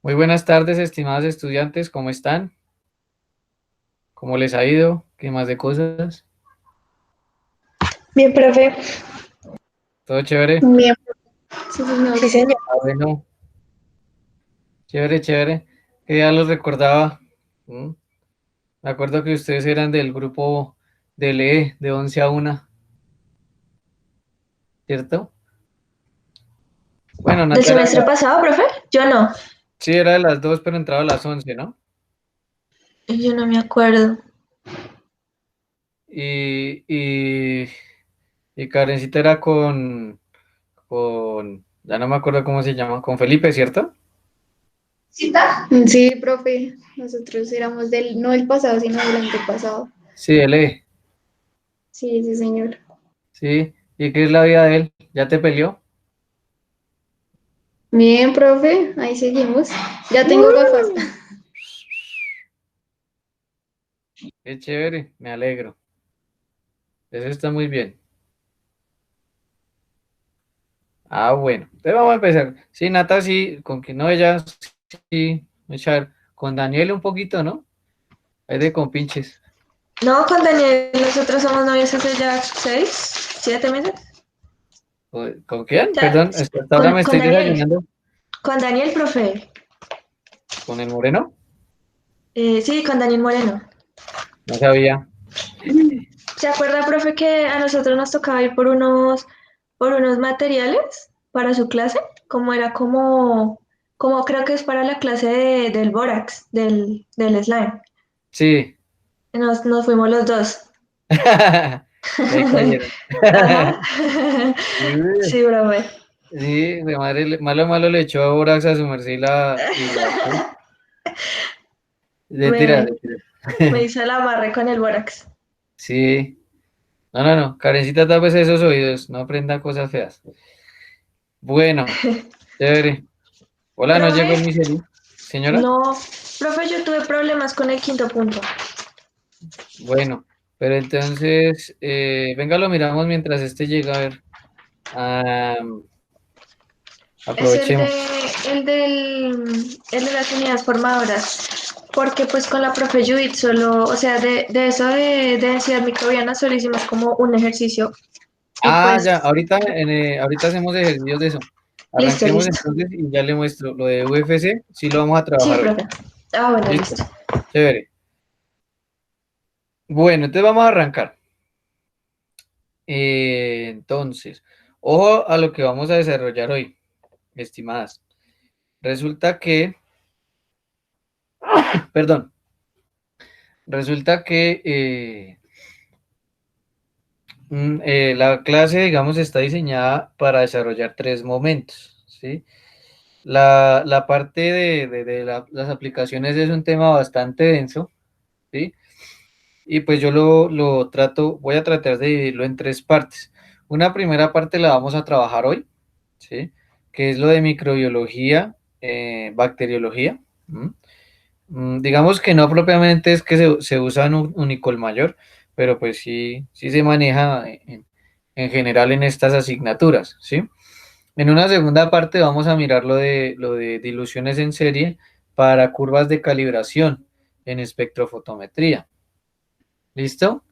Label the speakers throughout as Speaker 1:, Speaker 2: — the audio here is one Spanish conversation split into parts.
Speaker 1: Muy buenas tardes, estimados estudiantes, ¿cómo están? ¿Cómo les ha ido? ¿Qué más de cosas?
Speaker 2: Bien, profe.
Speaker 1: ¿Todo chévere?
Speaker 2: Bien. Sí, señor. Sí, señor.
Speaker 1: Ah, bueno, chévere, chévere. Que ya los recordaba. ¿Mm? Me acuerdo que ustedes eran del grupo de LE, de 11 a 1, ¿cierto? Bueno,
Speaker 2: ¿Del
Speaker 1: Nata era
Speaker 2: semestre pasado, profe? Yo no.
Speaker 1: sí, era de las 2, pero entraba a las 11, ¿no?
Speaker 2: Yo no me acuerdo.
Speaker 1: Y, y, y Karencita era ya no me acuerdo cómo se llama, con Felipe, ¿cierto?
Speaker 2: ¿Cita? Sí, profe. Nosotros éramos no del pasado, sino del antepasado.
Speaker 1: Sí, LE,
Speaker 2: Sí, sí, señor.
Speaker 1: sí. ¿Y qué es la vida de él? ¿Ya te peleó?
Speaker 2: Bien, profe. Ahí seguimos. Ya tengo gafas.
Speaker 1: Qué chévere, me alegro. Eso está muy bien. Ah, bueno. Entonces vamos a empezar. Sí, Nata, sí, con que no, ella sí, echar. Con Daniel un poquito, ¿no? Es de compinches.
Speaker 2: No, con Daniel, nosotros somos novios hace ya 6, 7 meses.
Speaker 1: ¿Con quién?
Speaker 2: Ya,
Speaker 1: Perdón, hasta ahora me
Speaker 2: con
Speaker 1: estoy
Speaker 2: Daniel.
Speaker 1: desayunando.
Speaker 2: Con Daniel, profe.
Speaker 1: ¿Con el moreno?
Speaker 2: Sí, con Daniel Moreno.
Speaker 1: No sabía.
Speaker 2: ¿Se acuerda, profe, que a nosotros nos tocaba ir por unos materiales para su clase? Como era como creo que es para la clase del Borax, del slime.
Speaker 1: Sí.
Speaker 2: Nos fuimos los dos.
Speaker 1: Y ahí cayeron.
Speaker 2: Ajá.
Speaker 1: Sí,
Speaker 2: Sí, profe.
Speaker 1: sí, de madre, malo, malo le echó a Borax a su merced ¿qué? Mentira,
Speaker 2: Me,
Speaker 1: mentira.
Speaker 2: me hizo el amarre con el Borax.
Speaker 1: Sí. No, no, no. Karencita, tápese esos oídos. No aprenda cosas feas. Bueno, chévere. Hola, no
Speaker 2: Profe,
Speaker 1: llegó el misery. Señora.
Speaker 2: no, profe, yo tuve problemas con el quinto punto.
Speaker 1: Bueno, pero entonces, venga, lo miramos mientras este llega. A ver, ah,
Speaker 2: Es el de,
Speaker 1: aprovechemos.
Speaker 2: el de las unidades formadoras, porque pues con la profe Judith solo, o sea, de eso de densidad microbiana solo hicimos como un ejercicio y
Speaker 1: Ah,
Speaker 2: pues
Speaker 1: ya, ahorita hacemos ejercicios de eso.
Speaker 2: listo,
Speaker 1: Arranquemos
Speaker 2: listo.
Speaker 1: entonces y ya le muestro lo de UFC. Sí lo vamos a
Speaker 2: Sí,
Speaker 1: trabajar hoy.
Speaker 2: profe. Ah, bueno,
Speaker 1: ¿Listo?
Speaker 2: listo.
Speaker 1: Chévere. Bueno, entonces vamos a arrancar. Entonces, ojo a lo que vamos a desarrollar hoy, estimadas. Resulta que, perdón, resulta que la clase, digamos, está diseñada para desarrollar tres momentos, ¿sí? La parte de las aplicaciones es un tema bastante denso, ¿sí? Y pues yo voy a tratar de dividirlo en tres partes. Una primera parte la vamos a trabajar hoy, ¿sí? Que es lo de microbiología, bacteriología. ¿M? Digamos que no propiamente es que se usa en un Unicol mayor, pero pues sí, sí se maneja en general en estas asignaturas, ¿sí? En una segunda parte vamos a mirar lo de diluciones en serie para curvas de calibración en espectrofotometría. ¿Listo?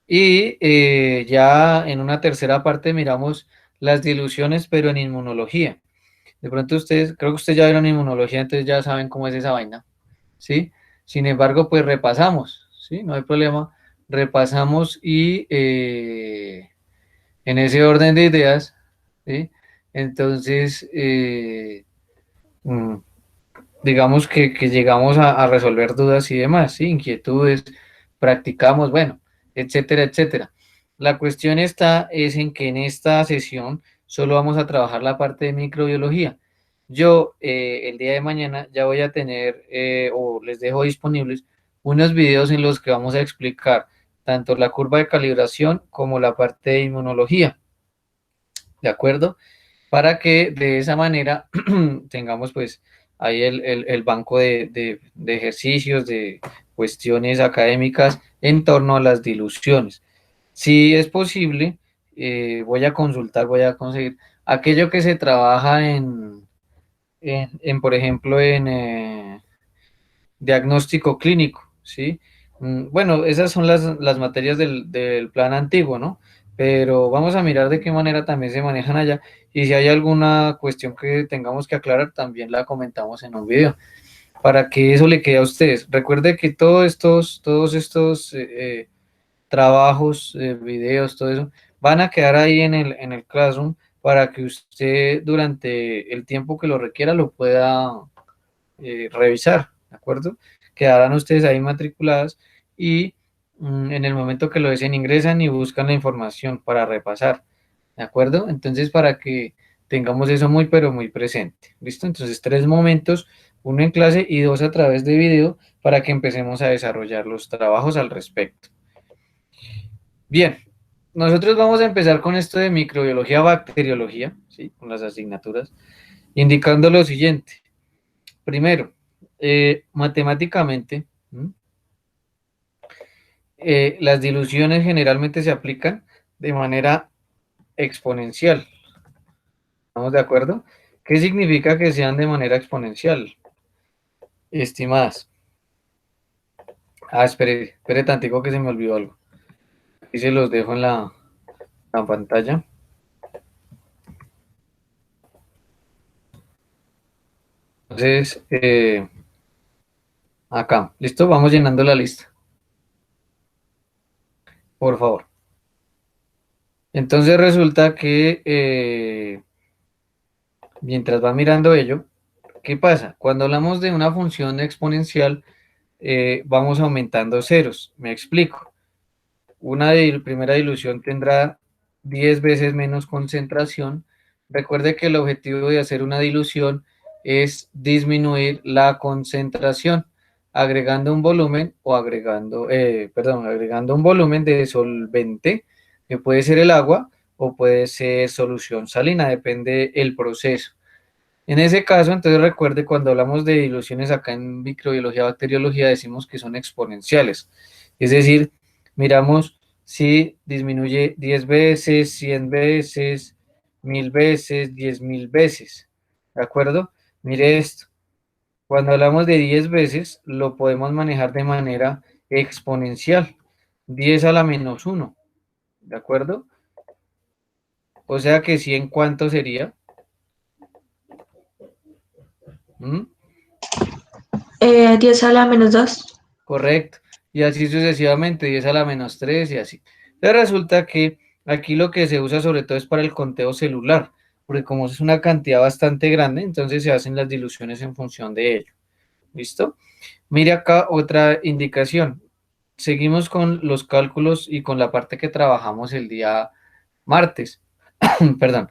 Speaker 1: Y ya en una tercera parte miramos las diluciones, pero en inmunología. De pronto ustedes, creo que ustedes ya vieron inmunología, entonces ya saben cómo es esa vaina, ¿sí? Sin embargo, pues repasamos, ¿sí? No hay problema. Repasamos y en ese orden de ideas, ¿sí? Entonces, mm, digamos que llegamos a resolver dudas y demás, ¿sí? Inquietudes, practicamos, bueno, etcétera, etcétera. La cuestión es en que en esta sesión solo vamos a trabajar la parte de microbiología. Yo el día de mañana ya voy a tener o les dejo disponibles unos videos en los que vamos a explicar tanto la curva de calibración como la parte de inmunología, ¿de acuerdo? Para que de esa manera tengamos pues ahí el banco de ejercicios, de cuestiones académicas en torno a las diluciones. Si es posible, voy a consultar, voy a conseguir aquello que se trabaja por ejemplo, en diagnóstico clínico, ¿sí? Bueno, esas son las materias del plan antiguo, ¿no? Pero vamos a mirar de qué manera también se manejan allá y si hay alguna cuestión que tengamos que aclarar, también la comentamos en un video para que eso le quede a ustedes. Recuerde que todos estos trabajos, videos, todo eso, van a quedar ahí en el Classroom para que usted durante el tiempo que lo requiera lo pueda revisar, ¿de acuerdo? Quedarán ustedes ahí matriculadas y en el momento que lo deseen ingresan y buscan la información para repasar, ¿de acuerdo? Entonces, para que tengamos eso muy, pero muy presente, ¿listo? Entonces, 3 momentos, uno en clase y 2 a través de video para que empecemos a desarrollar los trabajos al respecto. Bien, nosotros vamos a empezar con esto de microbiología, bacteriología, ¿sí? Con las asignaturas, indicando lo siguiente. Primero, matemáticamente, las diluciones generalmente se aplican de manera exponencial. ¿Estamos de acuerdo? ¿Qué significa que sean de manera exponencial, estimadas? Espere tantico que se me olvidó algo. Aquí se los dejo en la pantalla. Entonces, acá, ¿listo? Vamos llenando la lista, por favor. Entonces resulta que mientras va mirando ello, ¿qué pasa? Cuando hablamos de una función exponencial, vamos aumentando ceros. Me explico. Una primera dilución tendrá 10 veces menos concentración. Recuerde que el objetivo de hacer una dilución es disminuir la concentración, agregando un volumen o agregando un volumen de solvente, que puede ser el agua o puede ser solución salina, depende el proceso. En ese caso, entonces recuerde, cuando hablamos de diluciones acá en microbiología, bacteriología, decimos que son exponenciales. Es decir, miramos si disminuye 10 veces, 100 veces, 1000 veces, 10.000 veces. ¿De acuerdo? Mire esto. Cuando hablamos de 10 veces, lo podemos manejar de manera exponencial. 10 a la menos 1. ¿De acuerdo? O sea que 100, ¿cuánto sería? ¿Mm?
Speaker 2: 10 a la menos 2.
Speaker 1: Correcto. Y así sucesivamente, 10 a la menos 3 y así. Entonces resulta que aquí lo que se usa sobre todo es para el conteo celular, porque como es una cantidad bastante grande, entonces se hacen las diluciones en función de ello. ¿Listo? Mire acá otra indicación. Seguimos con los cálculos y con la parte que trabajamos el día martes. Perdón.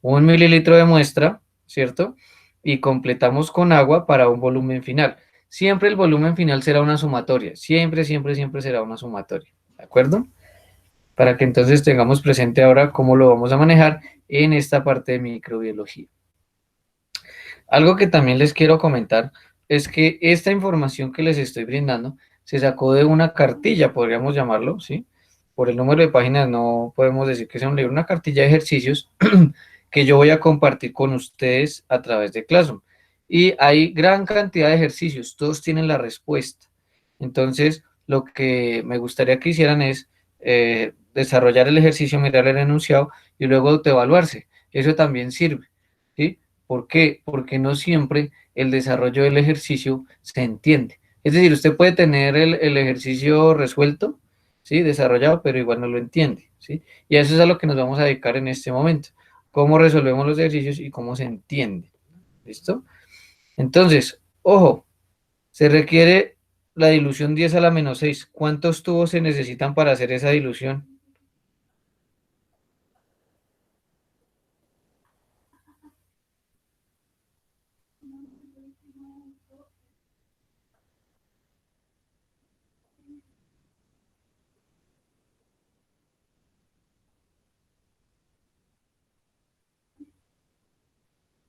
Speaker 1: 1 mililitro de muestra, ¿cierto? Y completamos con agua para un volumen final. Siempre el volumen final será una sumatoria, siempre, siempre, siempre será una sumatoria, ¿de acuerdo? Para que entonces tengamos presente ahora cómo lo vamos a manejar en esta parte de microbiología. Algo que también les quiero comentar es que esta información que les estoy brindando se sacó de una cartilla, podríamos llamarlo, ¿sí? Por el número de páginas no podemos decir que sea un libro, una cartilla de ejercicios que yo voy a compartir con ustedes a través de Classroom. Y hay gran cantidad de ejercicios, todos tienen la respuesta. Entonces, lo que me gustaría que hicieran es desarrollar el ejercicio, mirar el enunciado y luego autoevaluarse. Eso también sirve, ¿sí? ¿Por qué? Porque no siempre el desarrollo del ejercicio se entiende. Es decir, usted puede tener el ejercicio resuelto, ¿sí? Desarrollado, pero igual no lo entiende, ¿sí? Y a eso es a lo que nos vamos a dedicar en este momento. Cómo resolvemos los ejercicios y cómo se entiende. ¿Listo? Entonces, ojo, se requiere la dilución 10 a la menos 6. ¿Cuántos tubos se necesitan para hacer esa dilución?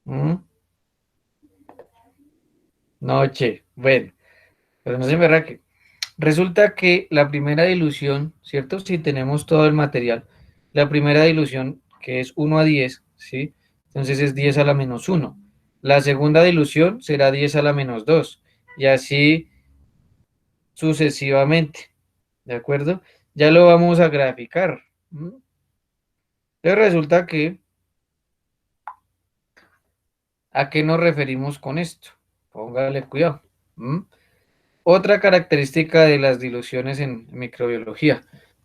Speaker 1: ¿Mm? Noche. Bueno, pero no se me raque. Resulta que la primera dilución, ¿cierto? Si tenemos todo el material, la primera dilución, que es 1 a 10, ¿sí? Entonces es 10 a la menos 1. La segunda dilución será 10 a la menos 2 y así sucesivamente, ¿de acuerdo? Ya lo vamos a graficar. ¿M? Entonces resulta que, ¿a qué nos referimos con esto? Póngale cuidado. ¿M? Otra característica de las diluciones en microbiología.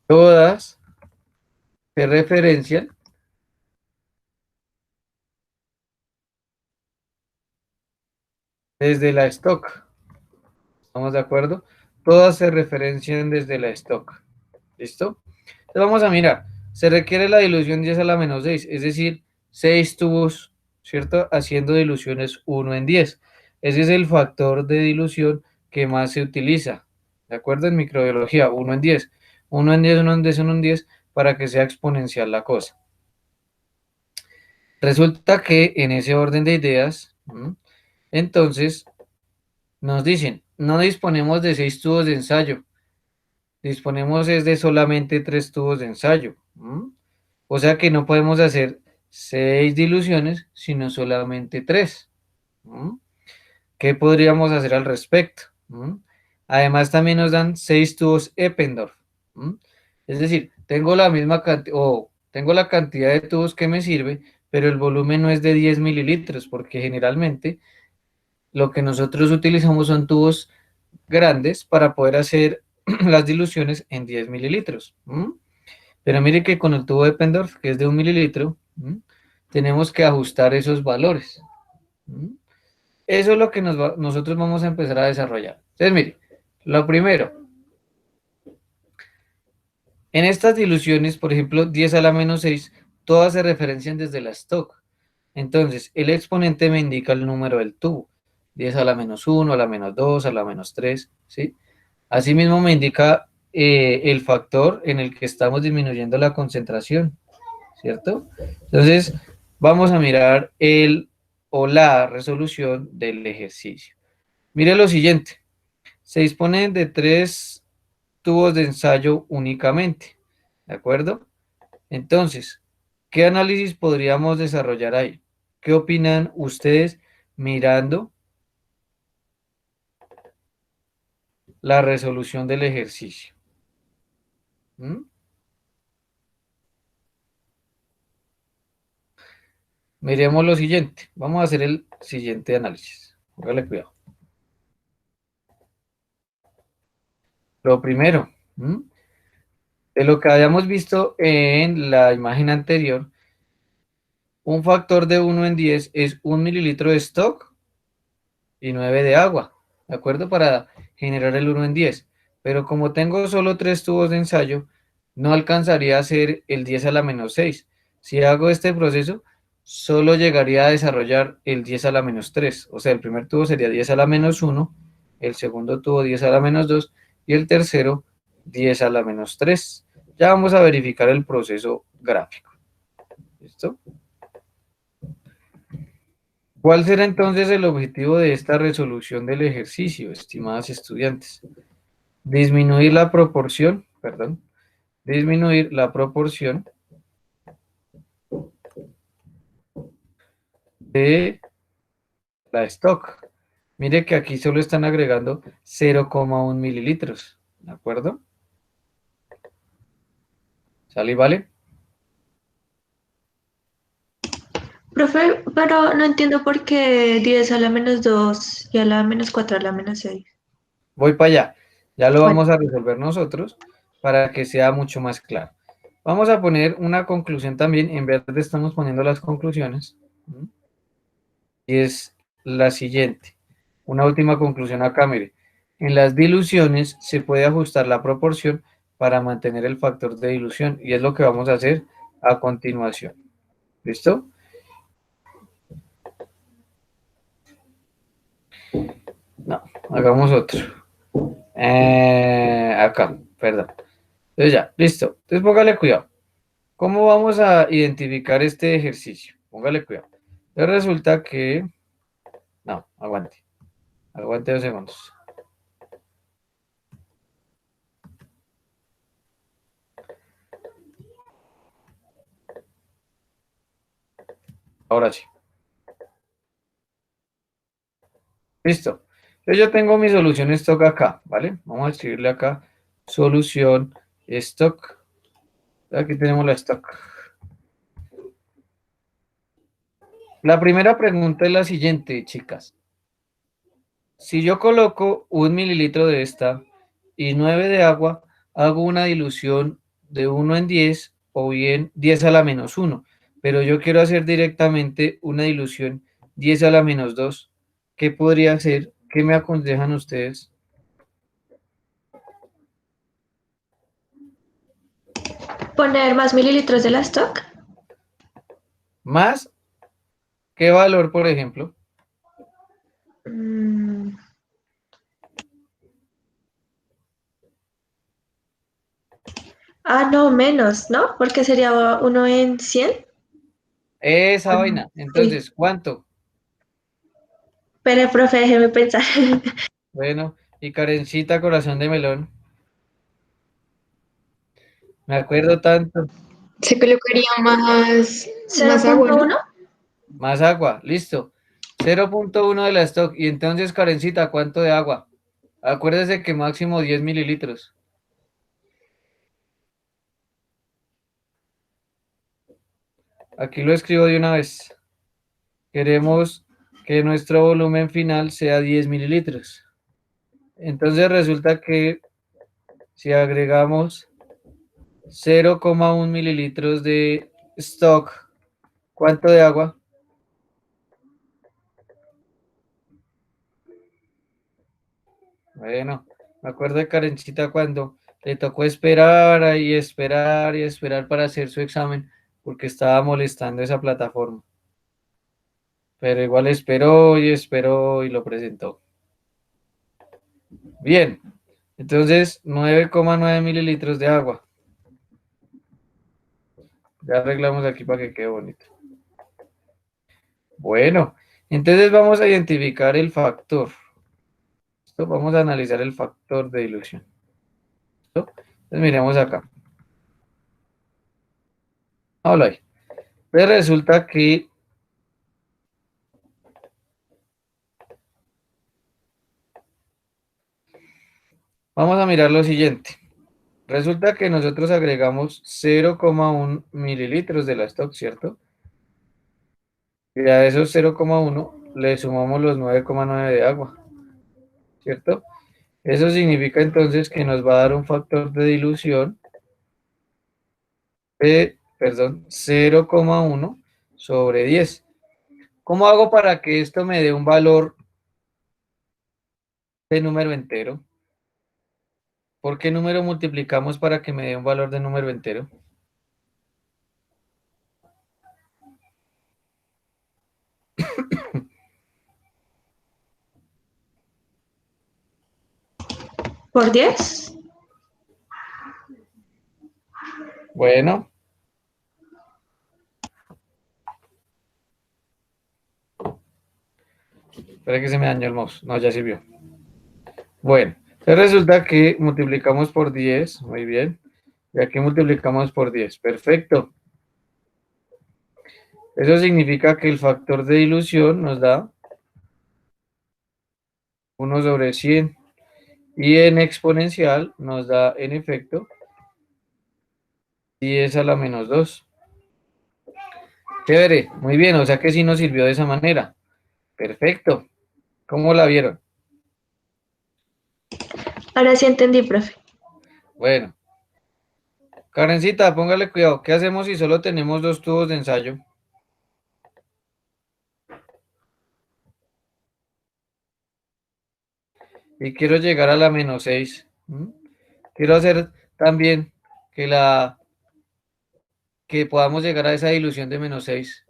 Speaker 1: Todas se referencian desde la stock. ¿Estamos de acuerdo? Todas se referencian desde la stock. ¿Listo? Entonces vamos a mirar. Se requiere la dilución 10 a la menos 6, es decir, 6 tubos, ¿cierto? Haciendo diluciones 1 en 10. Ese es el factor de dilución que más se utiliza. ¿De acuerdo? En microbiología, 1 en 10. 1 en 10, 1 en 10, 1 en 10, para que sea exponencial la cosa. Resulta que en ese orden de ideas, entonces nos dicen, no disponemos de 6 tubos de ensayo, disponemos es de solamente 3 tubos de ensayo. O sea que no podemos hacer 6 diluciones, sino solamente 3. ¿Qué podríamos hacer al respecto? Además también nos dan 6 tubos Eppendorf. Es decir, tengo la misma cantidad, o tengo la cantidad de tubos que me sirve, pero el volumen no es de 10 mililitros, porque generalmente lo que nosotros utilizamos son tubos grandes para poder hacer las diluciones en 10 mililitros. Pero mire que con el tubo de Pendorf, que es de 1 mililitro, tenemos que ajustar esos valores. Eso es lo que nosotros vamos a empezar a desarrollar. Entonces, mire, lo primero, en estas diluciones, por ejemplo, 10 a la menos 6, todas se referencian desde la stock. Entonces, el exponente me indica el número del tubo. 10 a la menos 1, a la menos 2, a la menos 3, ¿sí? Asimismo me indica el factor en el que estamos disminuyendo la concentración, ¿cierto? Entonces, vamos a mirar el o la resolución del ejercicio. Mire lo siguiente, se disponen de 3 tubos de ensayo únicamente, ¿de acuerdo? Entonces, ¿qué análisis podríamos desarrollar ahí? ¿Qué opinan ustedes mirando la resolución del ejercicio? ¿Mm? Miremos lo siguiente. Vamos a hacer el siguiente análisis. Póngale cuidado. Lo primero, de lo que habíamos visto en la imagen anterior, un factor de 1 en 10 es 1 mililitro de stock y 9 de agua, ¿de acuerdo? Para generar el 1 en 10. Pero como tengo solo 3 tubos de ensayo, no alcanzaría a ser el 10 a la menos 6. Si hago este proceso, solo llegaría a desarrollar el 10 a la menos 3. O sea, el primer tubo sería 10 a la menos 1, el segundo tubo 10 a la menos 2 y el tercero 10 a la menos 3. Ya vamos a verificar el proceso gráfico. ¿Listo? ¿Cuál será entonces el objetivo de esta resolución del ejercicio, estimadas estudiantes? Disminuir la proporción, perdón, disminuir la proporción de la stock. Mire que aquí solo están agregando 0,1 mililitros, ¿de acuerdo? ¿Sale y vale?
Speaker 2: Profe, pero no entiendo por qué 10 a la menos 2 y a la menos 4 a la menos 6.
Speaker 1: Voy para allá. Ya lo
Speaker 2: Bueno,
Speaker 1: vamos a resolver nosotros para que sea mucho más claro. Vamos a poner una conclusión también, en verde estamos poniendo las conclusiones. Y es la siguiente. Una última conclusión acá, mire. En las diluciones se puede ajustar la proporción para mantener el factor de dilución y es lo que vamos a hacer a continuación. ¿Listo? No, hagamos otro. Acá, perdón. Entonces ya, listo. Entonces póngale cuidado. ¿Cómo vamos a identificar este ejercicio? Póngale cuidado. Entonces resulta que... No, aguante. Aguante 2 segundos. Ahora sí. Listo. Entonces yo tengo mi solución stock acá, ¿vale? Vamos a escribirle acá solución stock. Aquí tenemos la stock. La primera pregunta es la siguiente, chicas. Si yo coloco 1 mililitro de esta y 9 de agua, hago una dilución de 1 en 10 o bien 10 a la -1. Pero yo quiero hacer directamente una dilución 10 a la -2. ¿Qué podría hacer? ¿Qué me aconsejan ustedes?
Speaker 2: Poner más mililitros de la stock.
Speaker 1: ¿Más? ¿Qué valor, por ejemplo?
Speaker 2: Mm, no, menos, ¿no? Porque sería 1 en 100.
Speaker 1: Esa
Speaker 2: Bueno,
Speaker 1: vaina.
Speaker 2: sí.
Speaker 1: Entonces, ¿cuánto?
Speaker 2: Pero, profe, déjeme pensar.
Speaker 1: Bueno, y Karencita, corazón de melón. Me acuerdo tanto.
Speaker 3: Se colocaría más agua, ¿no?
Speaker 2: 0.1.
Speaker 1: Más agua, listo. 0,1 de la stock. Y entonces, Karencita, ¿cuánto de agua? Acuérdese que máximo 10 mililitros. Aquí lo escribo de una vez. Queremos que nuestro volumen final sea 10 mililitros. Entonces resulta que si agregamos 0,1 mililitros de stock, ¿cuánto de agua? Bueno, me acuerdo de Karencita cuando le tocó esperar y esperar y esperar para hacer su examen porque estaba molestando esa plataforma. Pero igual esperó y lo presentó. Bien, entonces 9,9 mililitros de agua. Ya arreglamos aquí para que quede bonito. Bueno, entonces vamos a identificar el factor. ¿Listo? Vamos a analizar el factor de dilución. ¿Listo? Entonces miremos acá. Hola ahí. Pues resulta que vamos a mirar lo siguiente. Resulta que nosotros agregamos 0,1 mililitros de la stock, ¿cierto? Y a esos 0,1 le sumamos los 9,9 de agua, ¿cierto? Eso significa entonces que nos va a dar un factor de dilución de, perdón, 0,1 sobre 10. ¿Cómo hago para que esto me dé un valor de número entero? ¿Por qué número multiplicamos para que me dé un valor de número entero?
Speaker 2: ¿Por 10?
Speaker 1: Bueno, espera que se me dañó el mouse. No, ya sirvió. Bueno, entonces resulta que multiplicamos por 10, muy bien. Y aquí multiplicamos por 10, perfecto. Eso significa que el factor de dilución nos da 1 sobre 100. Y en exponencial nos da, en efecto, 10 a la -2. Chévere, muy bien, o sea que sí nos sirvió de esa manera. Perfecto. ¿Cómo la vieron?
Speaker 2: Ahora sí entendí, profe.
Speaker 1: Bueno, Karencita, póngale cuidado. ¿Qué hacemos si solo tenemos 2 tubos de ensayo? Y quiero llegar a la -6. Quiero hacer también que podamos llegar a esa dilución de -6.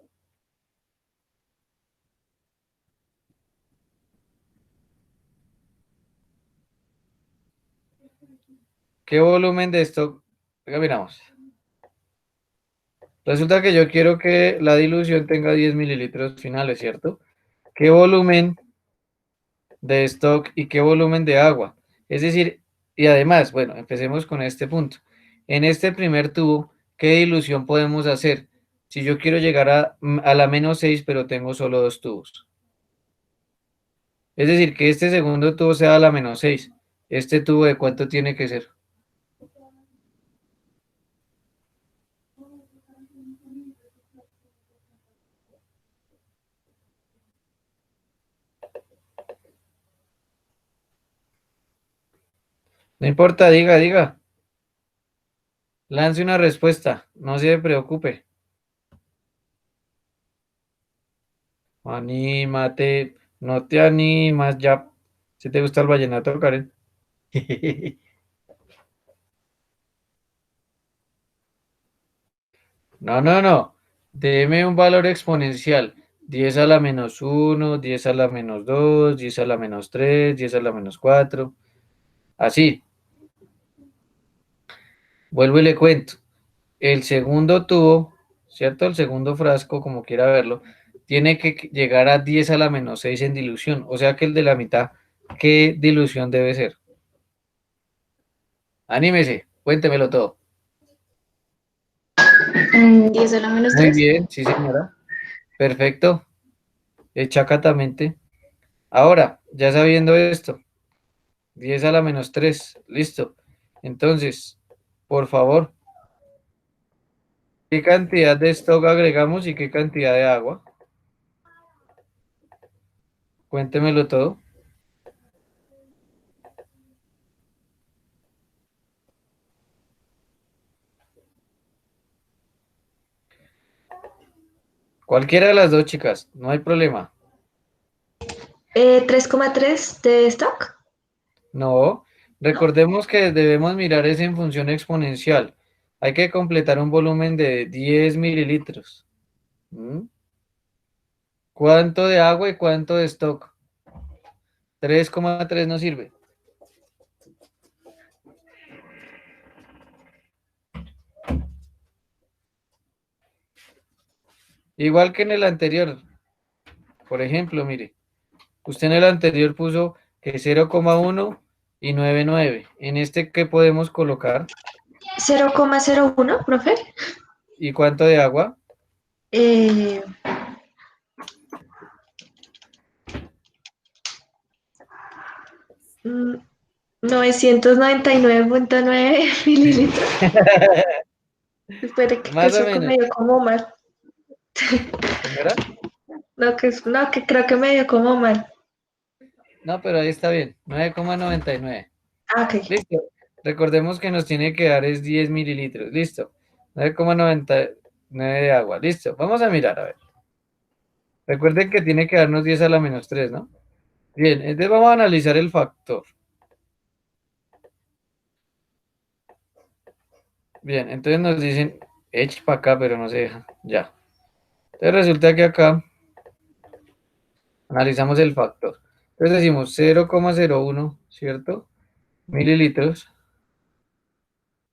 Speaker 1: ¿Qué volumen de esto? Venga, miramos. Resulta que yo quiero que la dilución tenga 10 mililitros finales, ¿cierto? ¿Qué volumen de stock y qué volumen de agua? Es decir, y además, bueno, empecemos con este punto. En este primer tubo, ¿qué dilución podemos hacer? Si yo quiero llegar a la -6, pero tengo solo 2 tubos. Es decir, que este segundo tubo sea la menos 6. ¿Este tubo de cuánto tiene que ser? No importa, diga. Lance una respuesta, no se preocupe. Anímate, no te animas ya. Si te gusta el vallenato, Karen. No. Deme un valor exponencial. 10 a la menos uno, 10 a la menos 2, 10 a la menos 3, 10 a la menos 4. Así, vuelvo y le cuento. El segundo tubo, ¿cierto? El segundo frasco, como quiera verlo, tiene que llegar a 10 a la menos 6 en dilución. O sea que el de la mitad, ¿qué dilución debe ser? Anímese, cuéntemelo todo.
Speaker 3: 10 a la menos
Speaker 1: Muy
Speaker 3: 3.
Speaker 1: bien, sí, señora. Perfecto, chacatamente. Ahora, ya sabiendo esto, 10 a la menos 3, listo. Entonces, por favor, ¿qué cantidad de stock agregamos y qué cantidad de agua? Cuéntemelo todo. Cualquiera de las dos, chicas, no hay problema.
Speaker 2: 3,3 de stock.
Speaker 1: No,
Speaker 2: No.
Speaker 1: recordemos que debemos mirar es en función exponencial. Hay que completar un volumen de 10 mililitros. ¿Mm? ¿Cuánto de agua y cuánto de stock? 3,3 no sirve. Igual que en el anterior. Por ejemplo, mire, usted en el anterior puso que 0,1 y 9,9. En este, ¿qué podemos colocar?
Speaker 2: 0,01, profe.
Speaker 1: ¿Y cuánto de agua?
Speaker 2: Eh, mm, 999,9 mililitros. Espere, que
Speaker 1: Más o
Speaker 2: eso que
Speaker 1: menos,
Speaker 2: me dio como mal.
Speaker 1: señora.
Speaker 2: No, que creo que me dio como mal.
Speaker 1: No, pero ahí está bien. 9,99.
Speaker 2: Ah, ok.
Speaker 1: Listo. Recordemos que nos tiene que dar es 10 mililitros. Listo. 9,99 de agua. Listo. Vamos a mirar, a ver. Recuerden que tiene que darnos 10 a la menos 3, ¿no? Bien, entonces vamos a analizar el factor. Bien, entonces nos dicen, eche para acá, pero no se deja. Ya. Entonces resulta que acá analizamos el factor. Entonces decimos 0,01, ¿cierto? Mililitros.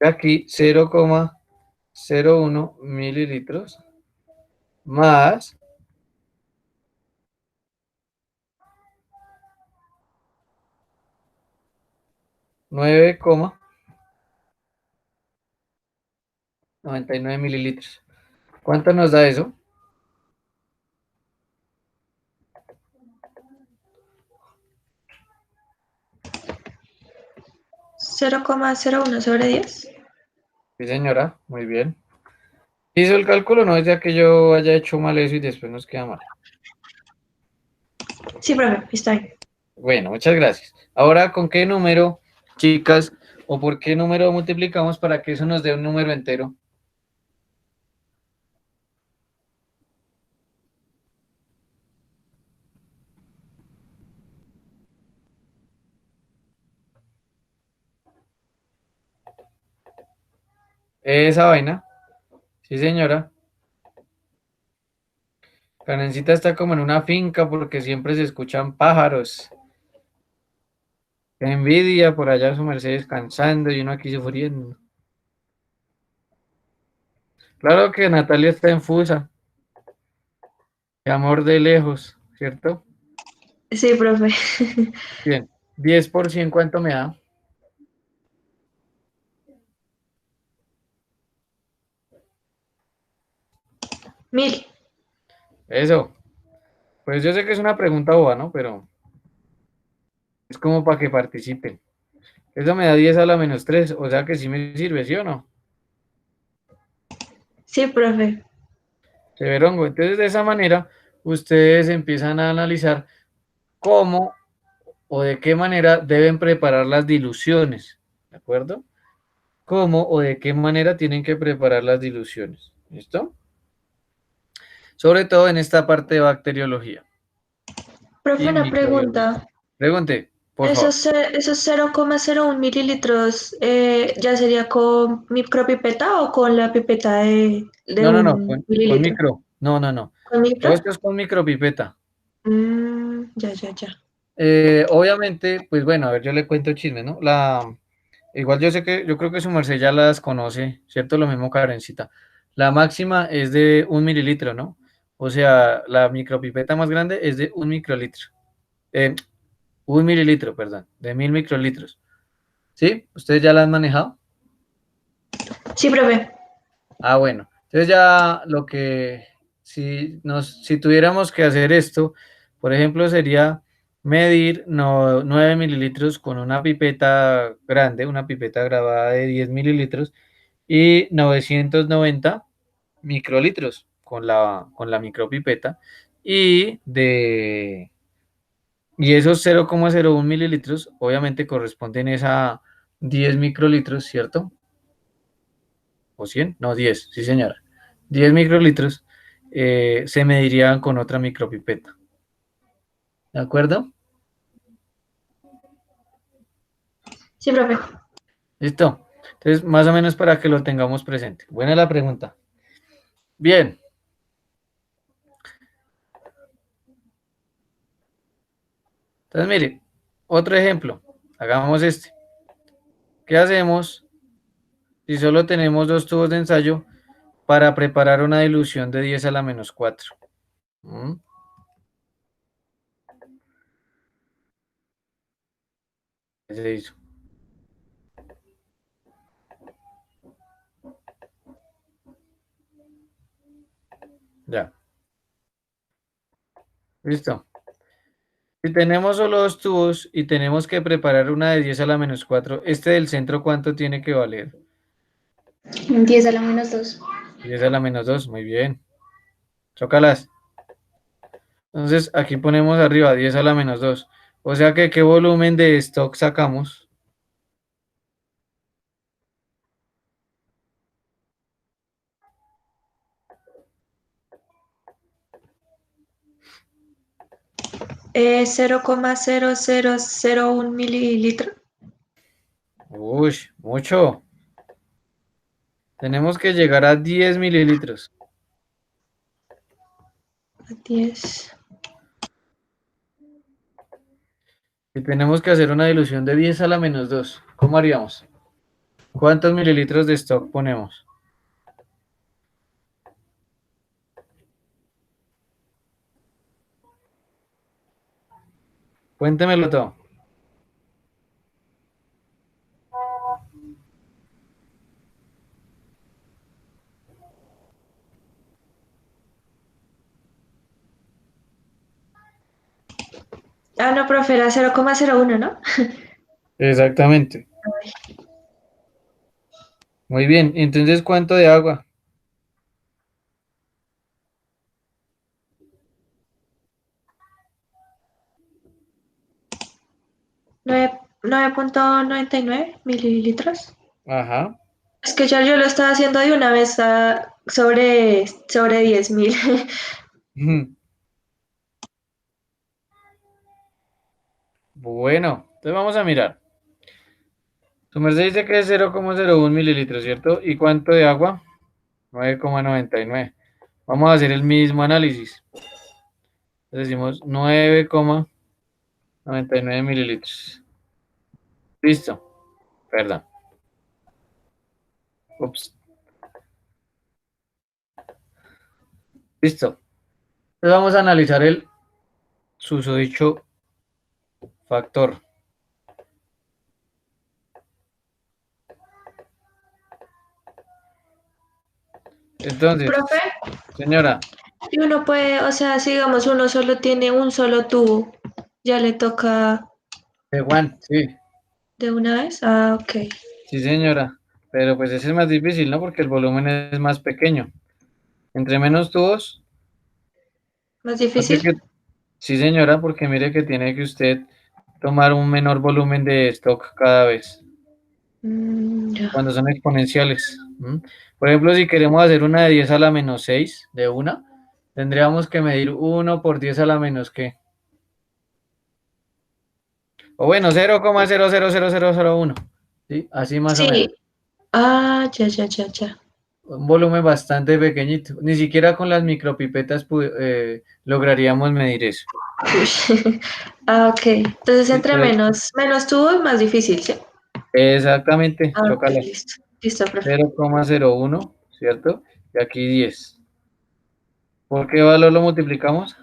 Speaker 1: Y aquí 0,01 mililitros más 9,99 mililitros. ¿Cuánto nos da eso?
Speaker 2: 0,01/10.
Speaker 1: Sí, señora, muy bien. Hizo el cálculo, no es ya que yo haya hecho mal eso y después nos queda mal.
Speaker 2: Sí, profe, está bien.
Speaker 1: Bueno, muchas gracias. Ahora, ¿con qué número, chicas, o por qué número multiplicamos para que eso nos dé un número entero? Esa vaina. Sí, señora. Karencita está como en una finca porque siempre se escuchan pájaros. Qué envidia por allá su merced descansando y uno aquí sufriendo. Claro que Natalia está en Fusa, de amor de lejos, ¿cierto?
Speaker 2: Sí, profe.
Speaker 1: Bien, 10%, ¿cuánto me da?
Speaker 2: 1000.
Speaker 1: Eso. Pues yo sé que es una pregunta boba, ¿no? Pero Es como para que participen. Eso me da 10 a la menos 3, o sea que sí me sirve, ¿sí o no?
Speaker 2: Sí, profe.
Speaker 1: Severongo. Entonces, de esa manera, ustedes empiezan a analizar cómo o de qué manera deben preparar las diluciones, ¿de acuerdo? Cómo o de qué manera tienen que preparar las diluciones, ¿listo? Sobre todo en esta parte de bacteriología
Speaker 2: Profe,
Speaker 1: y
Speaker 2: una
Speaker 1: microbiología.
Speaker 2: pregunta.
Speaker 1: Pregunte, por favor.
Speaker 2: ¿Esos 0,01 mililitros ya sería con micropipeta o con la pipeta de
Speaker 1: No,
Speaker 2: un
Speaker 1: con
Speaker 2: mililitro?
Speaker 1: micro. No.
Speaker 2: ¿Con micro?
Speaker 1: Todo esto es con micropipeta.
Speaker 2: Ya.
Speaker 1: Obviamente, pues bueno, a ver, yo le cuento chisme, ¿no? Igual yo creo que su merced ya las conoce, ¿cierto? Lo mismo Karencita. La máxima es de 1 mililitro, ¿no? O sea, la micropipeta más grande es de 1 microlitro. 1 mililitro, perdón, de 1000 microlitros. ¿Sí? ¿Ustedes ya la han manejado?
Speaker 2: Sí, profe.
Speaker 1: Ah, bueno. Entonces ya si tuviéramos que hacer esto, por ejemplo, sería medir 9 mililitros con una pipeta grande, una pipeta grabada de 10 mililitros y 990 microlitros con la micropipeta y esos 0,01 mililitros obviamente corresponden es a 10 microlitros, ¿cierto? ¿O 100? No, 10, sí señora. 10 microlitros se medirían con otra micropipeta. ¿De acuerdo?
Speaker 2: Sí, profe.
Speaker 1: Listo. Entonces, más o menos para que lo tengamos presente. Buena la pregunta. Bien. Entonces, mire, otro ejemplo. Hagamos este. ¿Qué hacemos si solo tenemos dos tubos de ensayo para preparar una dilución de 10 a la menos 4? ¿Mm? ¿Qué se hizo? Ya. Listo. Si tenemos solo dos tubos y tenemos que preparar una de 10 a la menos 4, ¿este del centro cuánto tiene que valer?
Speaker 3: 10 a la menos 2.
Speaker 1: 10 a la menos 2, muy bien. Chócalas. Entonces aquí ponemos arriba 10 a la menos 2. O sea que, ¿qué volumen de stock sacamos?
Speaker 2: Cero coma cero un mililitro.
Speaker 1: Uy, mucho. Tenemos que llegar a 10 mililitros.
Speaker 2: 10.
Speaker 1: Y tenemos que hacer una dilución de 10 a la menos 2. ¿Cómo haríamos? ¿Cuántos mililitros de stock ponemos? Cuéntemelo todo.
Speaker 2: Ah, no, profe, era 0,01, ¿no?
Speaker 1: Exactamente. Muy bien. Entonces, ¿cuánto de agua?
Speaker 2: 9,99 mililitros.
Speaker 1: Ajá.
Speaker 2: Es que ya yo lo estaba haciendo de una vez sobre 10.000.
Speaker 1: Bueno, entonces vamos a mirar. Su merced dice que es 0,01 mililitros, ¿cierto? ¿Y cuánto de agua? 9,99. Vamos a hacer el mismo análisis. Decimos 9,99 mililitros. Listo. Perdón. Ups. Listo. Entonces vamos a analizar el susodicho factor. Entonces,
Speaker 2: Profe,
Speaker 1: señora,
Speaker 2: y uno puede, o sea, si digamos uno solo tiene un solo tubo, ya le toca
Speaker 1: De Juan, sí,
Speaker 2: ¿De una vez? Ah, ok.
Speaker 1: sí señora, pero pues ese es más difícil, ¿no? Porque el volumen es más pequeño. Entre menos tubos,
Speaker 2: ¿Más
Speaker 1: aparte
Speaker 2: difícil?
Speaker 1: que, sí señora, porque mire que tiene que usted tomar un menor volumen de stock cada vez,
Speaker 2: Ya.
Speaker 1: cuando son exponenciales. ¿M? Por ejemplo, si queremos hacer una de 10 a la menos 6 de una, tendríamos que medir 1 por 10 a la menos ¿qué? O bueno, 0,000001, ¿sí? Así más o menos.
Speaker 2: Sí. Ah, ya, ya, ya, ya.
Speaker 1: Un volumen bastante pequeñito. Ni siquiera con las micropipetas lograríamos medir eso.
Speaker 2: Uy. Ah, ok. Entonces,
Speaker 1: Sí,
Speaker 2: entre menos tubos, más difícil, ¿sí?
Speaker 1: exactamente,
Speaker 2: Ah, ok,
Speaker 1: chócala.
Speaker 2: listo. Listo, profe.
Speaker 1: 0,01, ¿cierto? Y aquí 10. ¿Por qué valor lo multiplicamos?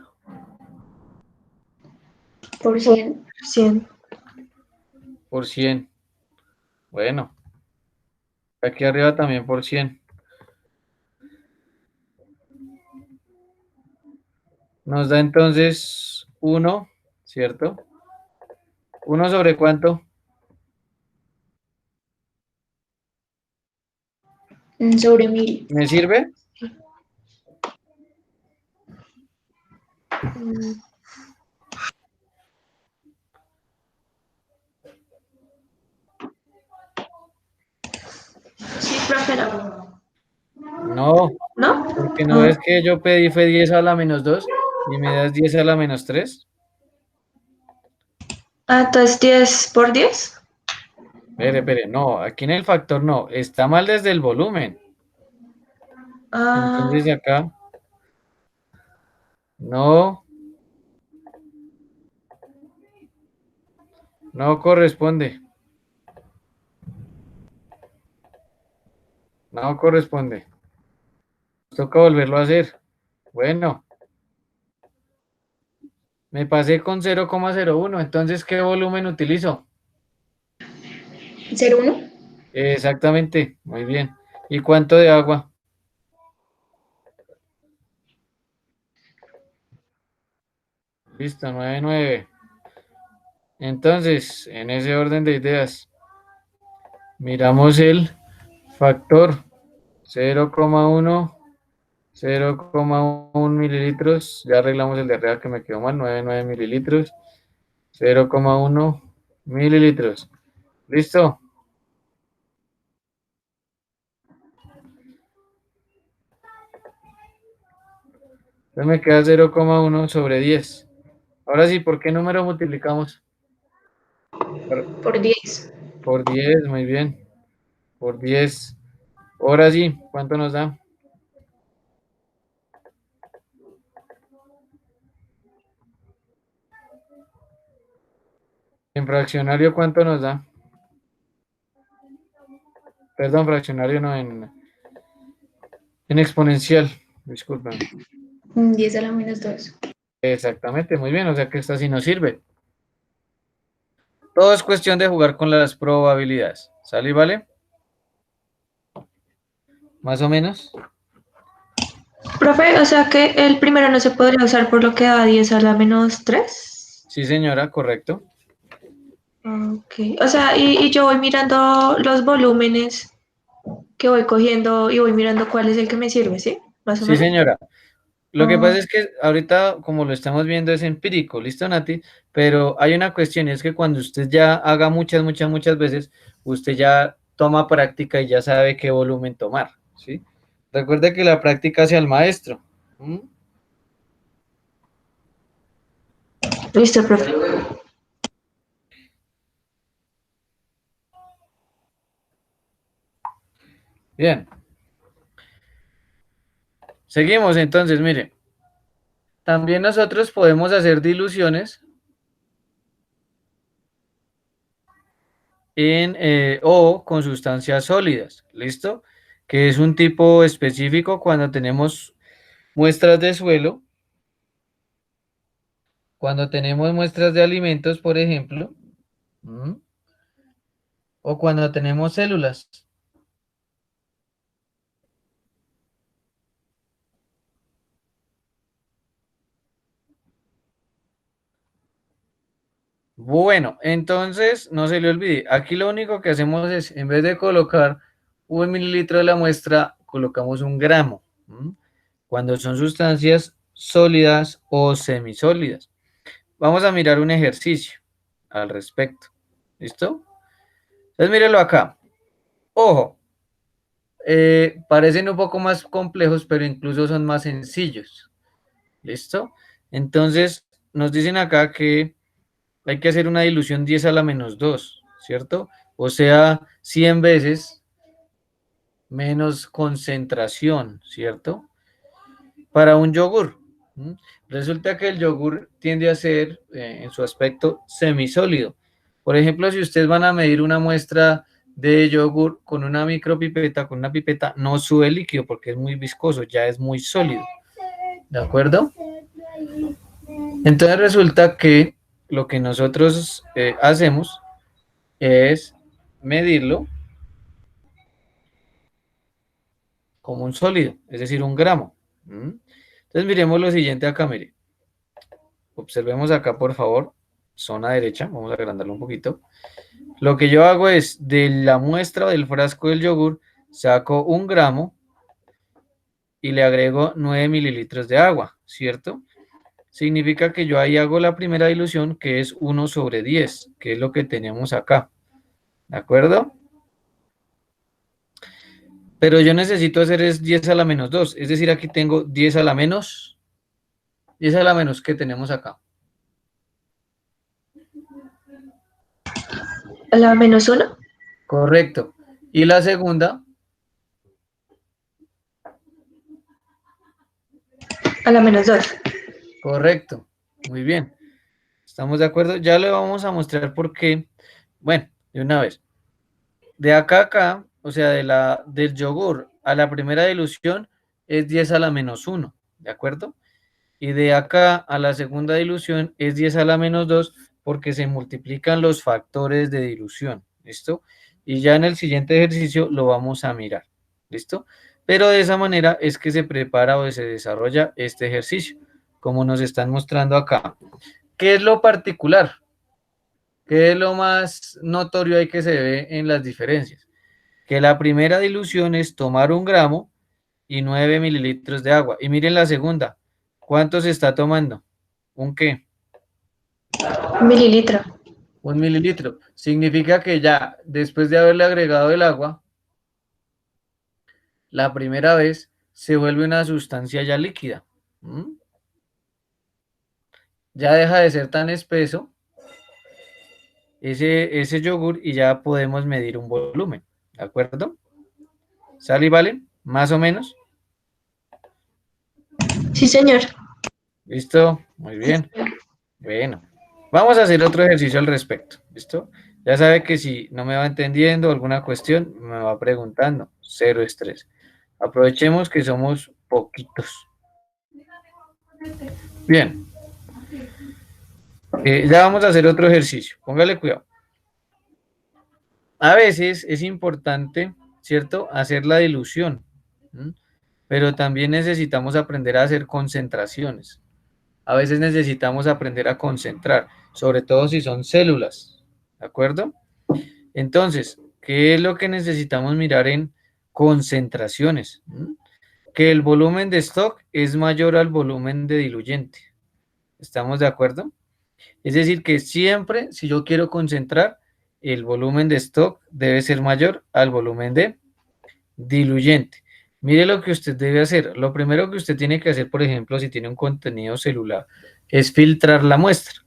Speaker 3: Por 100.
Speaker 2: 100.
Speaker 1: Por 100. Bueno, aquí arriba también por 100. Nos da entonces 1, ¿cierto? ¿1 sobre cuánto?
Speaker 3: Sobre 1000.
Speaker 1: ¿Me sirve?
Speaker 2: Mm, Sí, profe, no.
Speaker 1: No,
Speaker 2: ¿No?
Speaker 1: porque no
Speaker 2: Ah,
Speaker 1: es que yo pedí fue 10 a la menos 2 y me das 10 a la menos 3.
Speaker 2: Entonces 10 por 10.
Speaker 1: Espere, no, aquí en el factor no, está mal desde el volumen. Entonces
Speaker 2: Ah,
Speaker 1: acá, no, no corresponde, no corresponde. Toca volverlo a hacer. Bueno, me pasé con 0,01, entonces ¿qué volumen utilizo?
Speaker 3: 01.
Speaker 1: Exactamente, muy bien. ¿Y cuánto de agua? Listo, 9,9. Entonces, en ese orden de ideas, miramos el factor 0,1, 0,1 mililitros. Ya arreglamos el de arriba que me quedó mal, 9,9 mililitros. 0,1 mililitros. ¿Listo? Entonces me queda 0,1 sobre 10. Ahora sí, ¿por qué número multiplicamos?
Speaker 3: Por 10.
Speaker 1: Por 10, muy bien. Por 10. Ahora sí, ¿cuánto nos da? En fraccionario, ¿cuánto nos da? Perdón, fraccionario no, en exponencial. Disculpen.
Speaker 3: 10 a la menos 2.
Speaker 1: Exactamente, muy bien. O sea que esta sí nos sirve. Todo es cuestión de jugar con las probabilidades. ¿Sale y vale? Más o menos.
Speaker 2: profe, o sea que el primero no se podría usar por lo que da 10 a la menos 3.
Speaker 1: Sí, señora, correcto.
Speaker 2: Ok. O sea, y yo voy mirando los volúmenes que voy cogiendo y voy mirando cuál es el que me sirve, ¿sí? Más o
Speaker 1: Sí,
Speaker 2: menos.
Speaker 1: señora. Lo que
Speaker 2: Ah,
Speaker 1: pasa es que ahorita, como lo estamos viendo, es empírico, ¿listo, Nati? Pero hay una cuestión y es que cuando usted ya haga muchas veces, usted ya toma práctica y ya sabe qué volumen tomar, ¿sí? Recuerde que la práctica hacia el maestro. ¿Mm?
Speaker 2: listo, profe.
Speaker 1: Bien, seguimos entonces, mire. También nosotros podemos hacer diluciones o con sustancias sólidas, ¿listo? Que es un tipo específico cuando tenemos muestras de suelo, cuando tenemos muestras de alimentos, por ejemplo, ¿m? O cuando tenemos células. Bueno, entonces no se le olvide, aquí lo único que hacemos es, en vez de colocar 1 mililitro de la muestra, colocamos 1 gramo. Cuando son sustancias sólidas o semisólidas. Vamos a mirar un ejercicio al respecto. ¿Listo? Entonces mírelo acá. Ojo, parecen un poco más complejos, pero incluso son más sencillos. ¿Listo? Entonces nos dicen acá que hay que hacer una dilución 10 a la menos 2, ¿cierto? O sea, 100 veces menos concentración, ¿cierto? Para un yogur. Resulta que el yogur tiende a ser, en su aspecto, semisólido. Por ejemplo, si ustedes van a medir una muestra de yogur con una micropipeta, con una pipeta, no sube líquido porque es muy viscoso, ya es muy sólido. ¿De acuerdo? Entonces resulta que lo que nosotros hacemos es medirlo como un sólido, es decir, 1 gramo. Entonces miremos lo siguiente acá, mire. Observemos acá, por favor, zona derecha, vamos a agrandarlo un poquito. Lo que yo hago es, de la muestra del frasco del yogur, saco 1 gramo y le agrego 9 mililitros de agua, ¿cierto? Significa que yo ahí hago la primera dilución, que es 1/10, que es lo que tenemos acá, ¿de acuerdo? Pero yo necesito hacer es 10 a la menos 2, es decir, aquí tengo 10 a la menos, 10 a la menos que tenemos acá.
Speaker 2: ¿A la menos 1?
Speaker 1: Correcto. Y la segunda,
Speaker 2: A la menos 2.
Speaker 1: correcto. Muy bien. ¿Estamos de acuerdo? Ya le vamos a mostrar por qué. Bueno, de una vez. De acá a acá, o sea, del yogur a la primera dilución es 10 a la menos 1, ¿de acuerdo? Y de acá a la segunda dilución es 10 a la menos 2 porque se multiplican los factores de dilución, ¿listo? Y ya en el siguiente ejercicio lo vamos a mirar, ¿listo? Pero de esa manera es que se prepara o se desarrolla este ejercicio, como nos están mostrando acá. ¿Qué es lo particular? ¿Qué es lo más notorio ahí que se ve en las diferencias? Que la primera dilución es tomar 1 gramo y 9 mililitros de agua. Y miren la segunda. ¿Cuánto se está tomando? ¿Un qué?
Speaker 2: Mililitro.
Speaker 1: 1 mililitro. Significa que ya después de haberle agregado el agua, la primera vez se vuelve una sustancia ya líquida. Ya deja de ser tan espeso ese yogur y ya podemos medir un volumen. ¿De acuerdo? ¿Sale y vale? Más o menos.
Speaker 2: Sí, señor.
Speaker 1: ¿Listo? Muy bien. Bueno, vamos a hacer otro ejercicio al respecto. ¿Listo? Ya sabe que si no me va entendiendo alguna cuestión, me va preguntando. Cero estrés. Aprovechemos que somos poquitos. Bien. Ya vamos a hacer otro ejercicio. Póngale cuidado. A veces es importante, ¿cierto?, hacer la dilución. Pero también necesitamos aprender a hacer concentraciones. A veces necesitamos aprender a concentrar, sobre todo si son células, ¿de acuerdo? Entonces, ¿qué es lo que necesitamos mirar en concentraciones? Que el volumen de stock es mayor al volumen de diluyente. ¿Estamos de acuerdo? Es decir, que siempre, si yo quiero concentrar, el volumen de stock debe ser mayor al volumen de diluyente. Mire lo que usted debe hacer. Lo primero que usted tiene que hacer, por ejemplo, si tiene un contenido celular, es filtrar la muestra.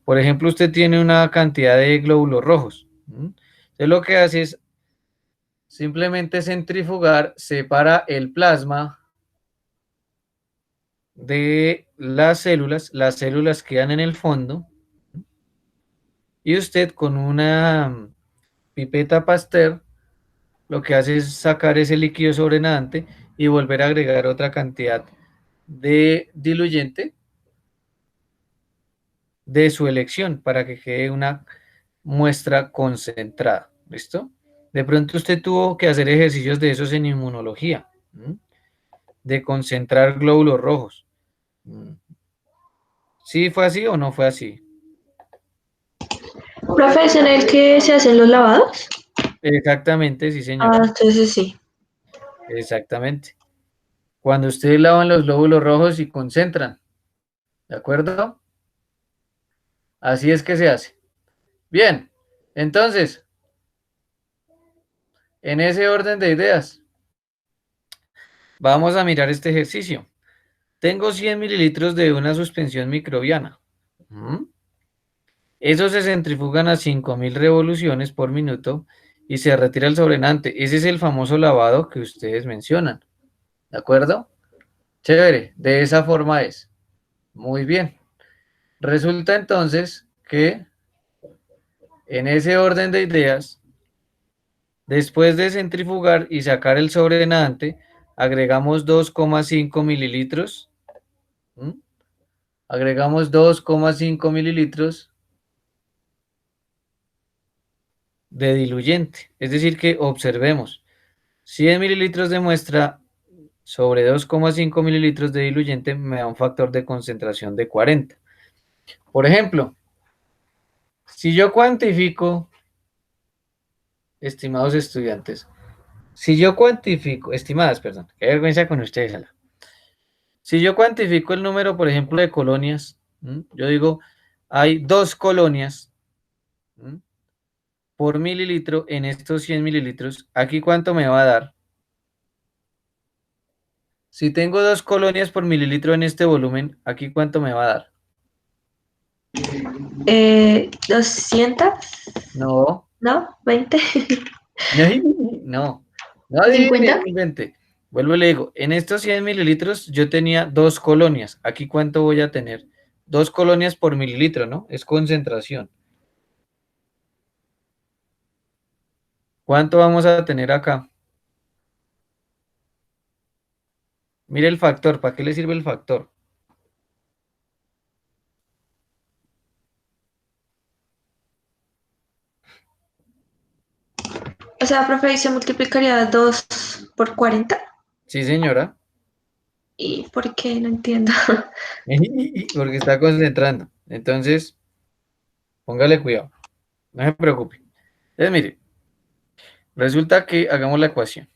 Speaker 1: Por ejemplo, usted tiene una cantidad de glóbulos rojos. Entonces lo que hace es simplemente centrifugar, separa el plasma de las células quedan en el fondo, y usted con una pipeta Pasteur lo que hace es sacar ese líquido sobrenadante y volver a agregar otra cantidad de diluyente de su elección para que quede una muestra concentrada. ¿Listo? De pronto usted tuvo que hacer ejercicios de esos en inmunología, de concentrar glóbulos rojos. ¿Sí fue así o no fue así?
Speaker 2: Profe, ¿es en el que se hacen los lavados?
Speaker 1: Exactamente, sí,
Speaker 2: Ah,
Speaker 1: señora.
Speaker 2: entonces sí.
Speaker 1: Exactamente. Cuando ustedes lavan los glóbulos rojos y concentran, ¿de acuerdo? Así es que se hace. Bien, entonces, en ese orden de ideas, vamos a mirar este ejercicio. Tengo 100 mililitros de una suspensión microbiana. ¿Mm? Esos se centrifugan a 5000 revoluciones por minuto y se retira el sobrenante. Ese es el famoso lavado que ustedes mencionan. ¿De acuerdo? Chévere, de esa forma es. Muy bien. Resulta entonces que en ese orden de ideas, después de centrifugar y sacar el sobrenadante, agregamos 2,5 mililitros. ¿Mm? Agregamos 2,5 mililitros de diluyente. Es decir, que observemos 100 mililitros de muestra sobre 2,5 mililitros de diluyente me da un factor de concentración de 40. Por ejemplo, si yo cuantifico, estimados estudiantes, si yo cuantifico, estimadas, perdón, qué vergüenza con ustedes, Ala. Si yo cuantifico el número, por ejemplo, de colonias, yo digo, hay 2 colonias por mililitro en estos 100 mililitros. ¿Aquí cuánto me va a dar? Si tengo 2 colonias por mililitro en este volumen, ¿aquí cuánto me va a dar?
Speaker 2: 200,
Speaker 1: No,
Speaker 2: ¿no? 20.
Speaker 1: no, no, no adivine,
Speaker 3: 50.
Speaker 1: no invente. Vuelvo y le digo, en estos 100 mililitros yo tenía 2 colonias. ¿Aquí cuánto voy a tener? 2 colonias por mililitro, ¿no? Es concentración. ¿Cuánto vamos a tener acá? Mire el factor, ¿para qué le sirve el factor?
Speaker 2: O sea, profe, ¿y se multiplicaría 2 por 40?
Speaker 1: Sí, señora,
Speaker 2: ¿Y por qué? No entiendo.
Speaker 1: porque está concentrando. Entonces, póngale cuidado, no se preocupe. Entonces, mire, resulta que hagamos la ecuación.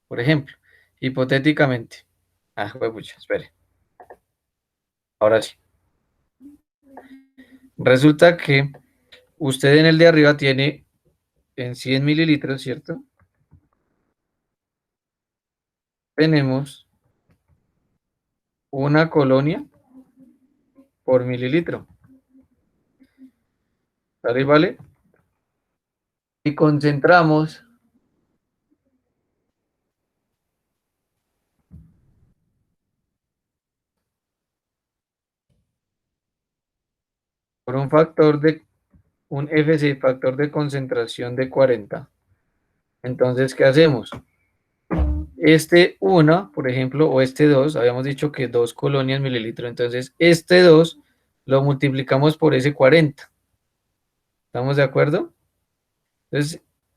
Speaker 1: Por ejemplo, hipotéticamente. Ah, pucha, espere. Ahora sí. Resulta que usted en el de arriba tiene en 100 mililitros, ¿cierto? Tenemos una colonia por mililitro. ¿Vale? ¿Vale? Y concentramos por un FC, factor de concentración de 40. Entonces, ¿qué hacemos? Este 1, por ejemplo, o este 2, habíamos dicho que 2 colonias mililitro, entonces este 2 lo multiplicamos por ese 40. ¿Estamos de acuerdo?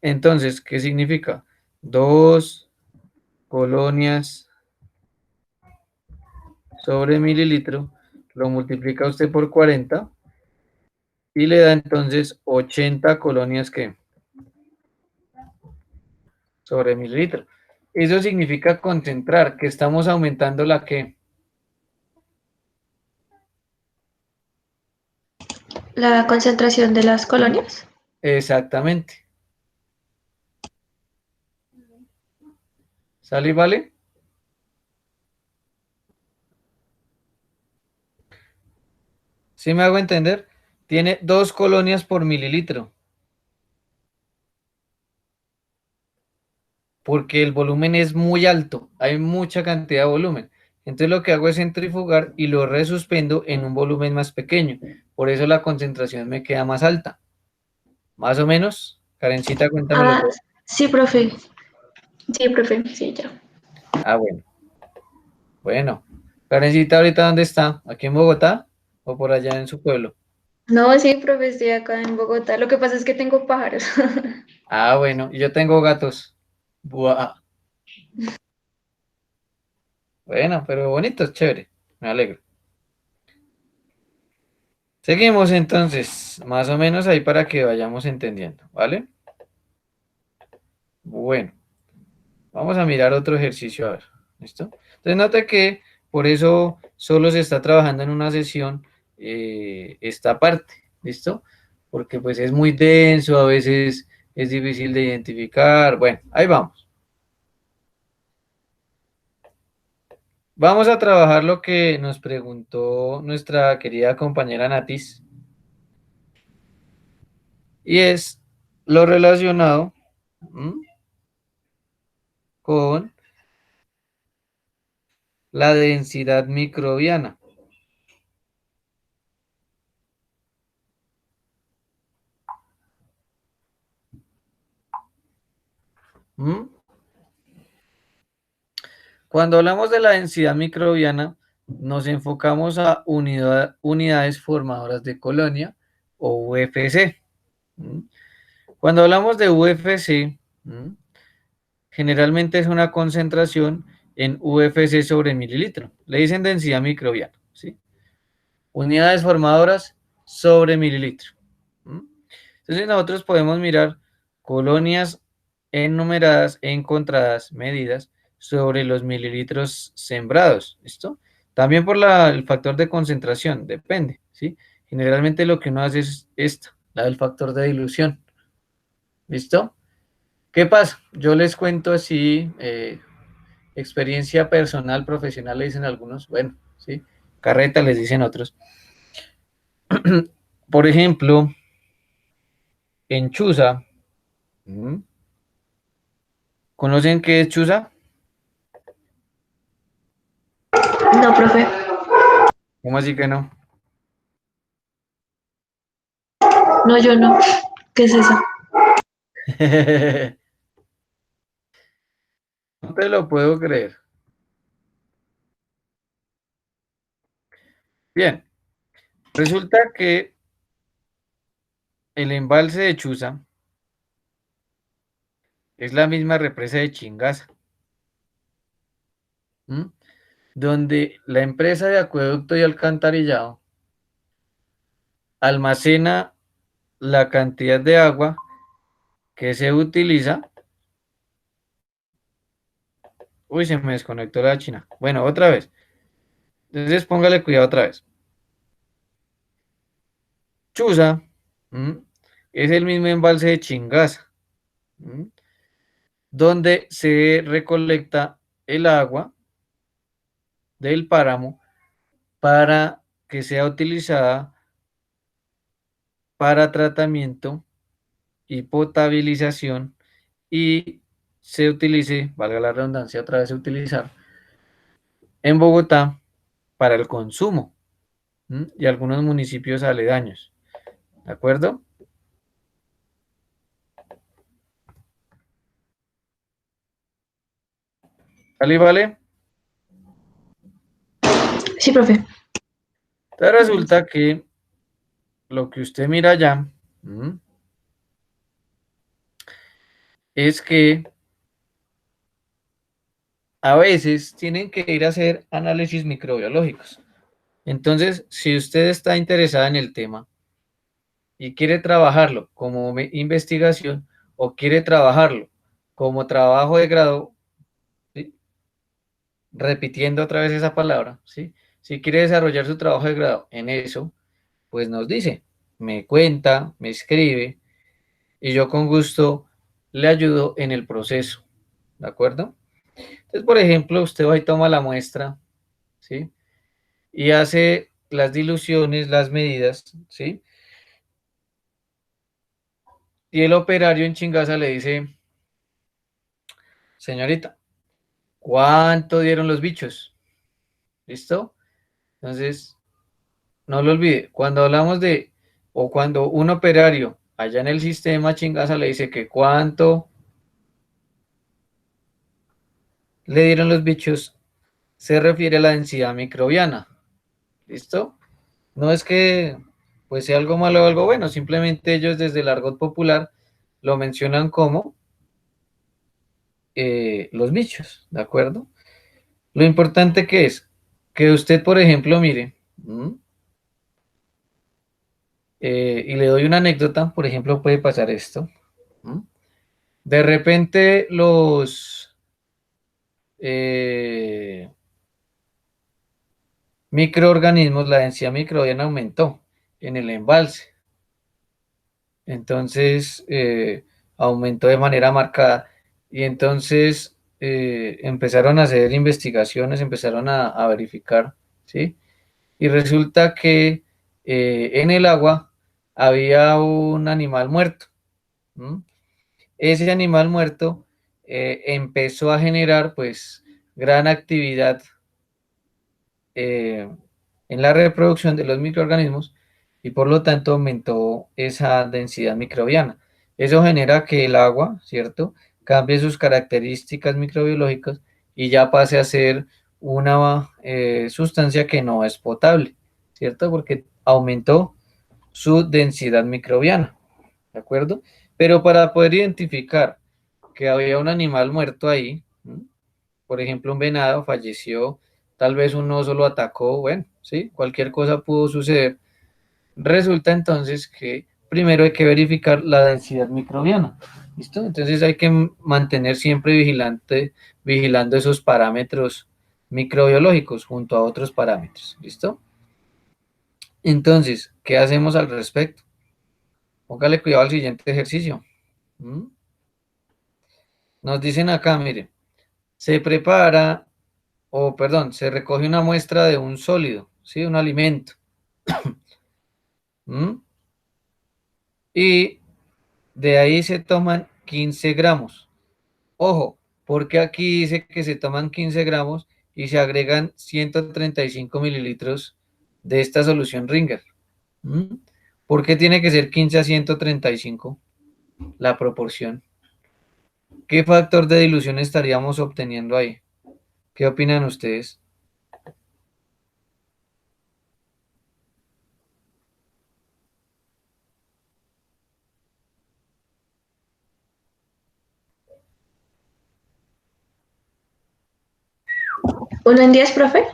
Speaker 1: Entonces, ¿qué significa? 2 colonias sobre mililitro, lo multiplica usted por 40 y le da entonces 80 colonias que sobre mililitro. Eso significa concentrar, que estamos aumentando la que.
Speaker 2: La concentración de las colonias.
Speaker 1: Exactamente. ¿Sale y vale? ¿Sí me hago entender? Tiene 2 colonias por mililitro, porque el volumen es muy alto, hay mucha cantidad de volumen. Entonces lo que hago es centrifugar y lo resuspendo en un volumen más pequeño. Por eso la concentración me queda más alta. Más o menos. Karencita, cuéntamelo
Speaker 2: Ah,
Speaker 1: todo.
Speaker 2: sí, profe.
Speaker 3: Sí, profe, sí, ya.
Speaker 1: Ah, bueno. Bueno. Karencita, ¿ahorita dónde está? ¿Aquí en Bogotá o por allá en su pueblo?
Speaker 3: No, sí, profe, estoy acá en Bogotá. Lo que pasa es que tengo pájaros.
Speaker 1: Ah, bueno. Y yo tengo gatos. Buah. Bueno, pero bonito, chévere. Me alegro. Seguimos entonces, más o menos ahí para que vayamos entendiendo, ¿vale? Bueno, vamos a mirar otro ejercicio, a ver, ¿listo? Entonces nota que por eso solo se está trabajando en una sesión esta parte, ¿listo? Porque pues es muy denso, a veces es difícil de identificar, bueno, ahí vamos. Vamos a trabajar lo que nos preguntó nuestra querida compañera Natis, y es lo relacionado con la densidad microbiana. ¿Mm? Cuando hablamos de la densidad microbiana, nos enfocamos a unidades formadoras de colonia o UFC. ¿Mm? Cuando hablamos de UFC, generalmente es una concentración en UFC sobre mililitro. Le dicen densidad microbiana, ¿sí? Unidades formadoras sobre mililitro. ¿Mm? Entonces nosotros podemos mirar colonias enumeradas, encontradas, medidas sobre los mililitros sembrados, ¿listo? También por el factor de concentración, depende, ¿sí? Generalmente lo que uno hace es esta, la del factor de dilución, ¿listo? ¿Qué pasa? Yo les cuento así, experiencia personal, profesional, le dicen algunos, bueno, ¿sí? Carreta les dicen otros. Por ejemplo, en Chuza, ¿conocen qué es Chuza?
Speaker 2: No, profe.
Speaker 1: ¿Cómo así que no?
Speaker 2: No, yo no. ¿Qué es eso?
Speaker 1: No te lo puedo creer. Bien, resulta que el embalse de Chuza es la misma represa de Chingaza, ¿m? Donde la empresa de acueducto y alcantarillado almacena la cantidad de agua que se utiliza. Uy, se me desconectó la china. Bueno, otra vez. Entonces póngale cuidado otra vez. Chuza, ¿m? Es el mismo embalse de Chingaza, ¿m? Donde se recolecta el agua del páramo para que sea utilizada para tratamiento y potabilización y se utilice, valga la redundancia, otra vez utilizar en Bogotá para el consumo, y algunos municipios aledaños. ¿De acuerdo? ¿Vale, vale?
Speaker 2: Sí, profe.
Speaker 1: Entonces resulta que lo que usted mira allá es que a veces tienen que ir a hacer análisis microbiológicos. Entonces, si usted está interesada en el tema y quiere trabajarlo como investigación o quiere trabajarlo como trabajo de grado, ¿sí? Repitiendo otra vez esa palabra, ¿sí? Si quiere desarrollar su trabajo de grado en eso, pues nos dice, me cuenta, me escribe y yo con gusto le ayudo en el proceso, ¿de acuerdo? Entonces, por ejemplo, usted va y toma la muestra, ¿sí? Y hace las diluciones, las medidas, ¿sí? Y el operario en Chingaza le dice, señorita, ¿cuánto dieron los bichos? ¿Listo? Entonces, no lo olvide, cuando hablamos de, o cuando un operario allá en el sistema Chingaza le dice que cuánto le dieron los bichos, se refiere a la densidad microbiana. ¿Listo? No es que pues sea algo malo o algo bueno, simplemente ellos desde el argot popular lo mencionan como los bichos, ¿de acuerdo? Lo importante que es que usted, por ejemplo, mire, y le doy una anécdota, por ejemplo, puede pasar esto. De repente los microorganismos, la densidad microbiana aumentó en el embalse. Entonces aumentó de manera marcada y entonces empezaron a hacer investigaciones, empezaron a verificar, ¿sí? Y resulta que en el agua había un animal muerto. ¿M? Ese animal muerto empezó a generar pues gran actividad eh, en la reproducción de los microorganismos y por lo tanto aumentó esa densidad microbiana. Eso genera que el agua, ¿cierto?, cambie sus características microbiológicas y ya pase a ser una sustancia que no es potable, ¿cierto? Porque aumentó su densidad microbiana, ¿de acuerdo? Pero para poder identificar que había un animal muerto ahí, ¿m? Por ejemplo, un venado falleció, tal vez un oso lo atacó, bueno, sí, cualquier cosa pudo suceder. Resulta entonces que primero hay que verificar la densidad microbiana, ¿listo? Entonces hay que mantener siempre vigilando esos parámetros microbiológicos junto a otros parámetros, ¿listo? Entonces, ¿qué hacemos al respecto? Póngale cuidado al siguiente ejercicio. ¿Mm? Nos dicen acá, mire, se prepara, o perdón, se recoge una muestra de un sólido, ¿sí? Un alimento. ¿Mm? Y de ahí se toman 15 gramos. Ojo, porque aquí dice que se toman 15 gramos y se agregan 135 mililitros de esta solución Ringer. ¿Mm? ¿Por qué tiene que ser 15 a 135 la proporción? ¿Qué factor de dilución estaríamos obteniendo ahí? ¿Qué opinan ustedes?
Speaker 2: ¿Uno en 10, profe?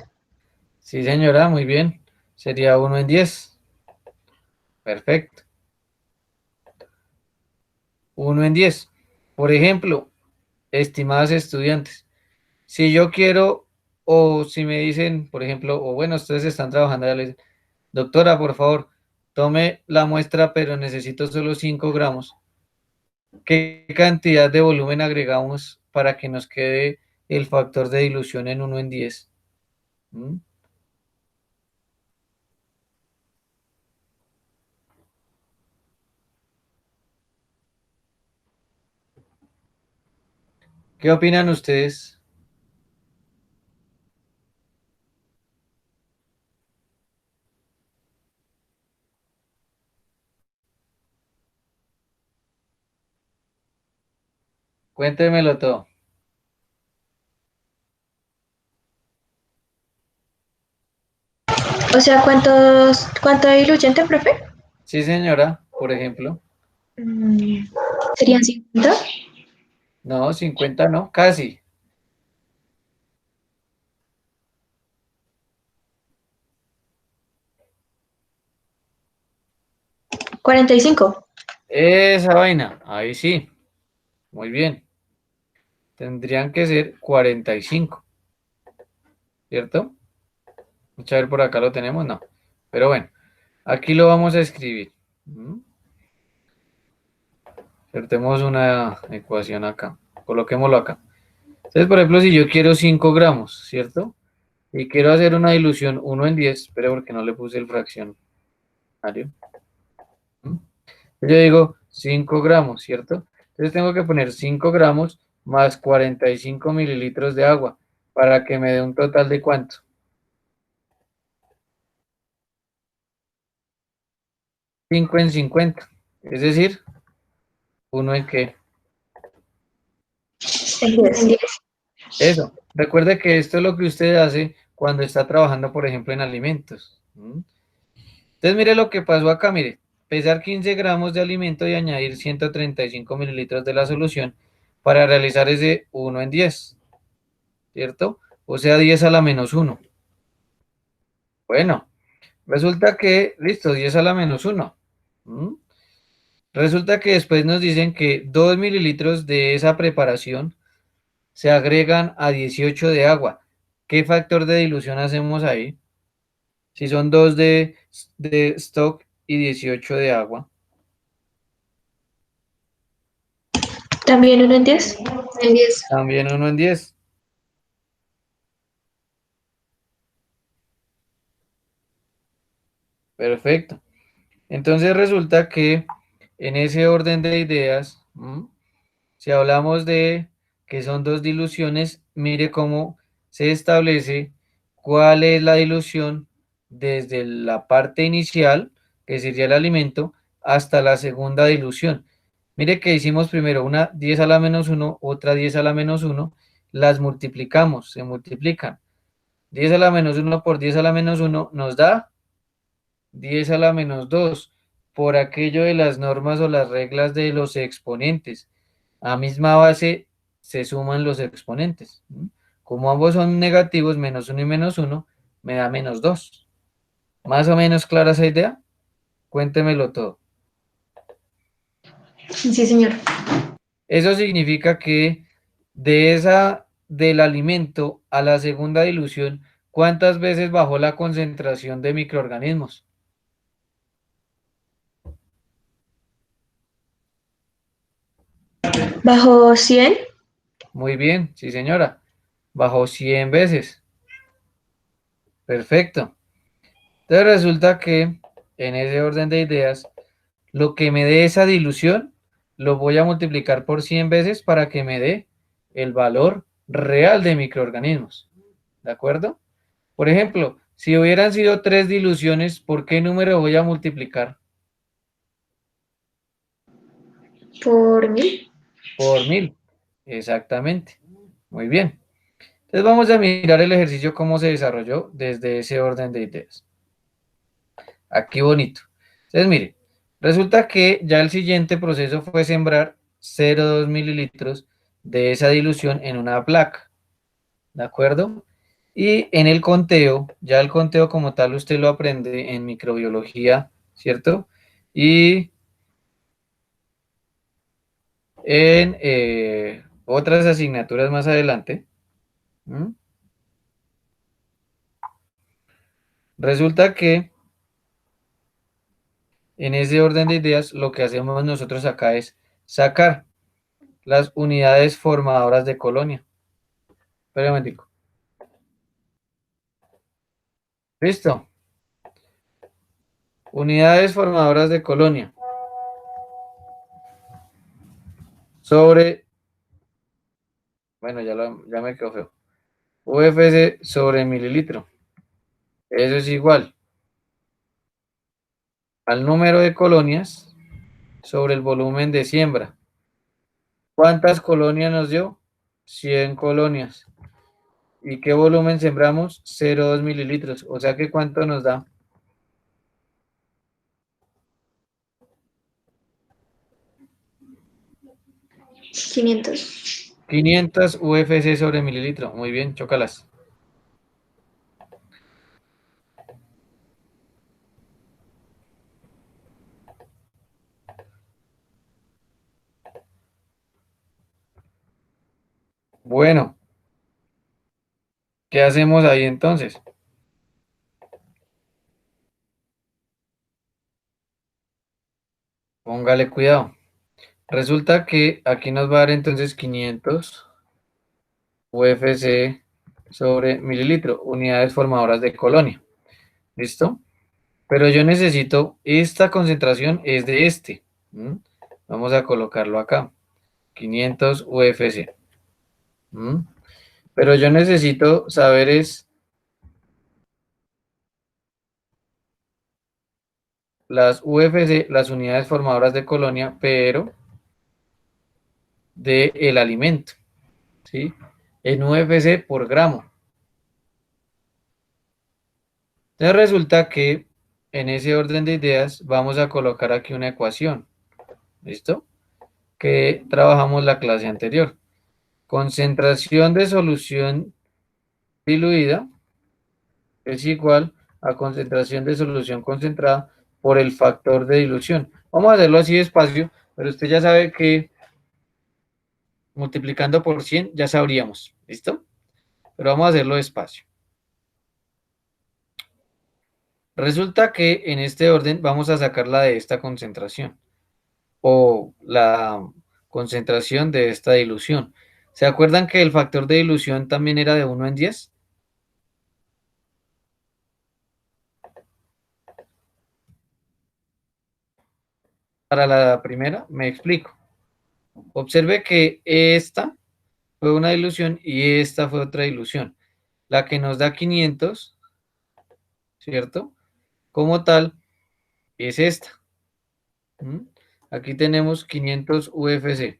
Speaker 1: Sí, señora, muy bien. Sería 1 en 10. Perfecto. 1 en 10. Por ejemplo, estimadas estudiantes, si yo quiero, o si me dicen, por ejemplo, o bueno, ustedes están trabajando, ya les dicen, doctora, por favor, tome la muestra, pero necesito solo 5 gramos. ¿Qué cantidad de volumen agregamos para que nos quede el factor de dilución en 1 en 10? ¿Mm? ¿Qué opinan ustedes? Cuéntemelo todo.
Speaker 2: O sea, ¿cuánto diluyente, profe?
Speaker 1: Sí, señora, por ejemplo.
Speaker 2: Mm, ¿Serían 50?
Speaker 1: No, 50 no, casi.
Speaker 2: 45.
Speaker 1: Esa vaina, ahí sí, muy bien. Tendrían que ser 45, ¿cierto? Vamos a ver, por acá lo tenemos, no. Pero bueno, aquí lo vamos a escribir. ¿Mm? Insertemos una ecuación acá. Coloquémoslo acá. Entonces, por ejemplo, si yo quiero 5 gramos, ¿cierto? Y quiero hacer una dilución 1 en 10, espere porque no le puse el fraccionario. ¿Mm? Yo digo 5 gramos, ¿cierto? Entonces tengo que poner 5 gramos más 45 mililitros de agua para que me dé un total de ¿cuánto? 5 en 50. Es decir, ¿uno en qué?
Speaker 2: En 10.
Speaker 1: Eso. Recuerde que esto es lo que usted hace cuando está trabajando, por ejemplo, en alimentos. ¿Mm? Entonces, mire lo que pasó acá, mire. Pesar 15 gramos de alimento y añadir 135 mililitros de la solución para realizar ese 1 en 10, ¿cierto? O sea, 10 a la -1. Bueno, resulta que, listo, 10 a la -1. ¿Mm? Resulta que después nos dicen que 2 mililitros de esa preparación se agregan a 18 de agua. ¿Qué factor de dilución hacemos ahí? Si son 2 de stock y 18 de agua.
Speaker 2: ¿También 1 en 10?
Speaker 3: En 10.
Speaker 1: También 1 en 10. Perfecto. Entonces resulta que en ese orden de ideas, si hablamos de que son dos diluciones, mire cómo se establece cuál es la dilución desde la parte inicial, que sería el alimento, hasta la segunda dilución. Mire que hicimos primero una 10 a la menos 1, otra 10 a la menos 1, las multiplicamos, se multiplican. 10 a la menos 1 por 10 a la menos 1 nos da 10 a la menos 2, por aquello de las normas o las reglas de los exponentes. A misma base se suman los exponentes. Como ambos son negativos, menos 1 y menos 1, me da menos 2. ¿Más o menos clara esa idea? Cuéntemelo todo.
Speaker 2: Sí, señor.
Speaker 1: Eso significa que del alimento a la segunda dilución, ¿cuántas veces bajó la concentración de microorganismos?
Speaker 2: ¿Bajo 100?
Speaker 1: Muy bien, sí señora. Bajó 100 veces. Perfecto. Entonces resulta que en ese orden de ideas, lo que me dé esa dilución, lo voy a multiplicar por 100 veces para que me dé el valor real de microorganismos. ¿De acuerdo? Por ejemplo, si hubieran sido 3 diluciones, ¿por qué número voy a multiplicar?
Speaker 2: ¿Por 1000?
Speaker 1: Por 1000. Exactamente. Muy bien. Entonces vamos a mirar el ejercicio cómo se desarrolló desde ese orden de ideas. Aquí bonito. Entonces, mire, resulta que ya el siguiente proceso fue sembrar 0,2 mililitros de esa dilución en una placa, ¿de acuerdo? Y en el conteo, ya el conteo como tal usted lo aprende en microbiología, ¿cierto? Y en otras asignaturas más adelante. ¿Mm? Resulta que en ese orden de ideas lo que hacemos nosotros acá es sacar las unidades formadoras de colonia. Espera un momentico. Listo. Unidades formadoras de colonia. Sobre, bueno, ya me quedó feo. UFC sobre mililitro. Eso es igual al número de colonias sobre el volumen de siembra. ¿Cuántas colonias nos dio? 100 colonias. ¿Y qué volumen sembramos? 0,2 mililitros. O sea que ¿cuánto nos da?
Speaker 2: 500.
Speaker 1: 500 UFC sobre mililitro. Muy bien, chócalas. Bueno, ¿qué hacemos ahí entonces? Póngale cuidado. Resulta que aquí nos va a dar entonces 500 UFC sobre mililitro, unidades formadoras de colonia. ¿Listo? Pero yo necesito, esta concentración es de este. ¿Mm? Vamos a colocarlo acá. 500 UFC. ¿Mm? Pero yo necesito saber es las UFC, las unidades formadoras de colonia, pero del alimento. ¿Sí? En UFC por gramo. Entonces resulta que en ese orden de ideas vamos a colocar aquí una ecuación. ¿Listo? Que trabajamos la clase anterior. Concentración de solución diluida es igual a concentración de solución concentrada por el factor de dilución. Vamos a hacerlo así despacio, pero usted ya sabe que multiplicando por 100 ya sabríamos, ¿listo? Pero vamos a hacerlo despacio. Resulta que en este orden vamos a sacarla de esta concentración o la concentración de esta dilución. ¿Se acuerdan que el factor de dilución también era de 1 en 10? Para la primera, me explico. Observe que esta fue una dilución y esta fue otra dilución. La que nos da 500, ¿cierto? Como tal, es esta. ¿Mm? Aquí tenemos 500 UFC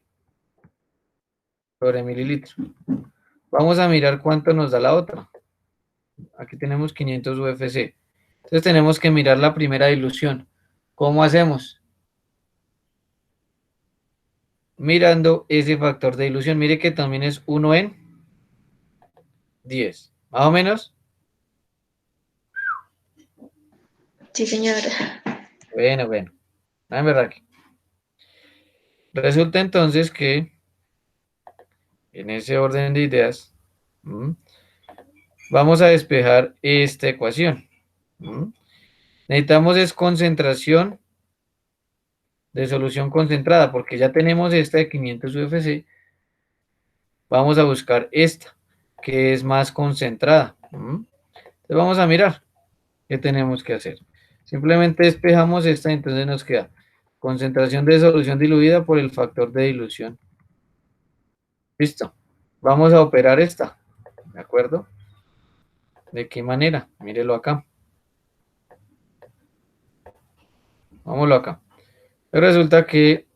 Speaker 1: sobre mililitro. Vamos a mirar cuánto nos da la otra. Aquí tenemos 500 UFC. Entonces tenemos que mirar la primera dilución. ¿Cómo hacemos? Mirando ese factor de dilución. Mire que también es 1 en 10. Más o menos.
Speaker 2: Sí, señor.
Speaker 1: Bueno, bueno. En verdad aquí. Resulta entonces que en ese orden de ideas, vamos a despejar esta ecuación. Necesitamos es concentración de solución concentrada, porque ya tenemos esta de 500 UFC. Vamos a buscar esta, que es más concentrada. Entonces vamos a mirar qué tenemos que hacer. Simplemente despejamos esta, entonces nos queda concentración de solución diluida por el factor de dilución. Listo. Vamos a operar esta. ¿De acuerdo? ¿De qué manera? Mírelo acá. Vámonos acá. Resulta que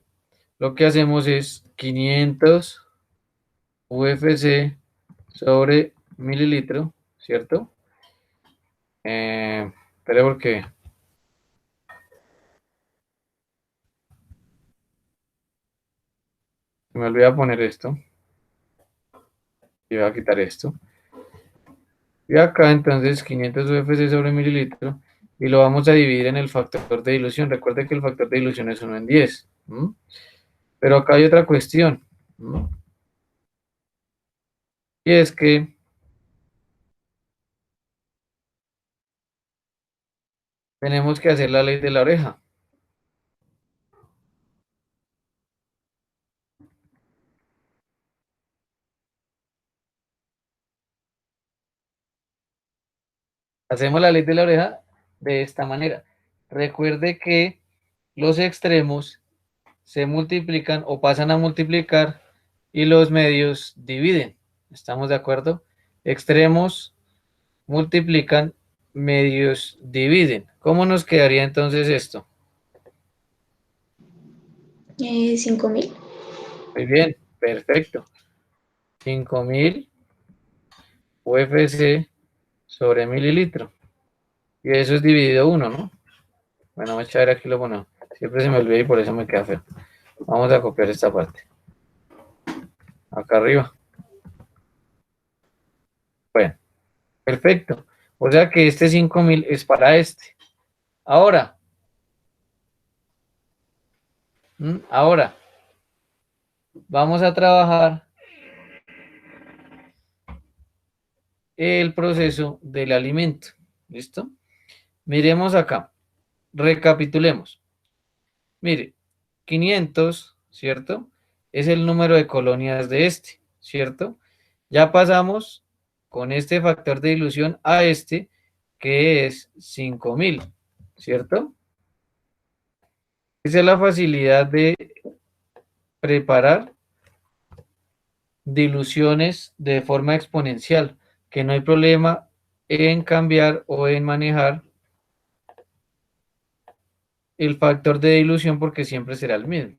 Speaker 1: lo que hacemos es 500 UFC sobre mililitro, ¿cierto? Espera porque me olvidé poner esto. Y voy a quitar esto. Y acá entonces 500 UFC sobre mililitro. Y lo vamos a dividir en el factor de dilución. Recuerde que el factor de dilución es 1 en 10. Pero acá hay otra cuestión. Y es que tenemos que hacer la ley de la oreja. Hacemos la ley de la oreja de esta manera. Recuerde que los extremos se multiplican o pasan a multiplicar y los medios dividen. ¿Estamos de acuerdo? Extremos multiplican, medios dividen. ¿Cómo nos quedaría entonces esto?
Speaker 2: 5.000.
Speaker 1: Muy bien, perfecto. 5000 UFC sobre mililitro. Y eso es dividido 1, ¿no? Bueno, vamos a ver aquí lo ponemos. Siempre se me olvida y por eso me queda feo. Vamos a copiar esta parte. Acá arriba. Bueno, perfecto. O sea que este 5000 es para este. Ahora, vamos a trabajar el proceso del alimento. ¿Listo? Miremos acá. Recapitulemos. Mire, 500, ¿cierto? Es el número de colonias de este, ¿cierto? Ya pasamos con este factor de dilución a este, que es 5000, ¿cierto? Esa es la facilidad de preparar diluciones de forma exponencial, que no hay problema en cambiar o en manejar el factor de dilución porque siempre será el mismo.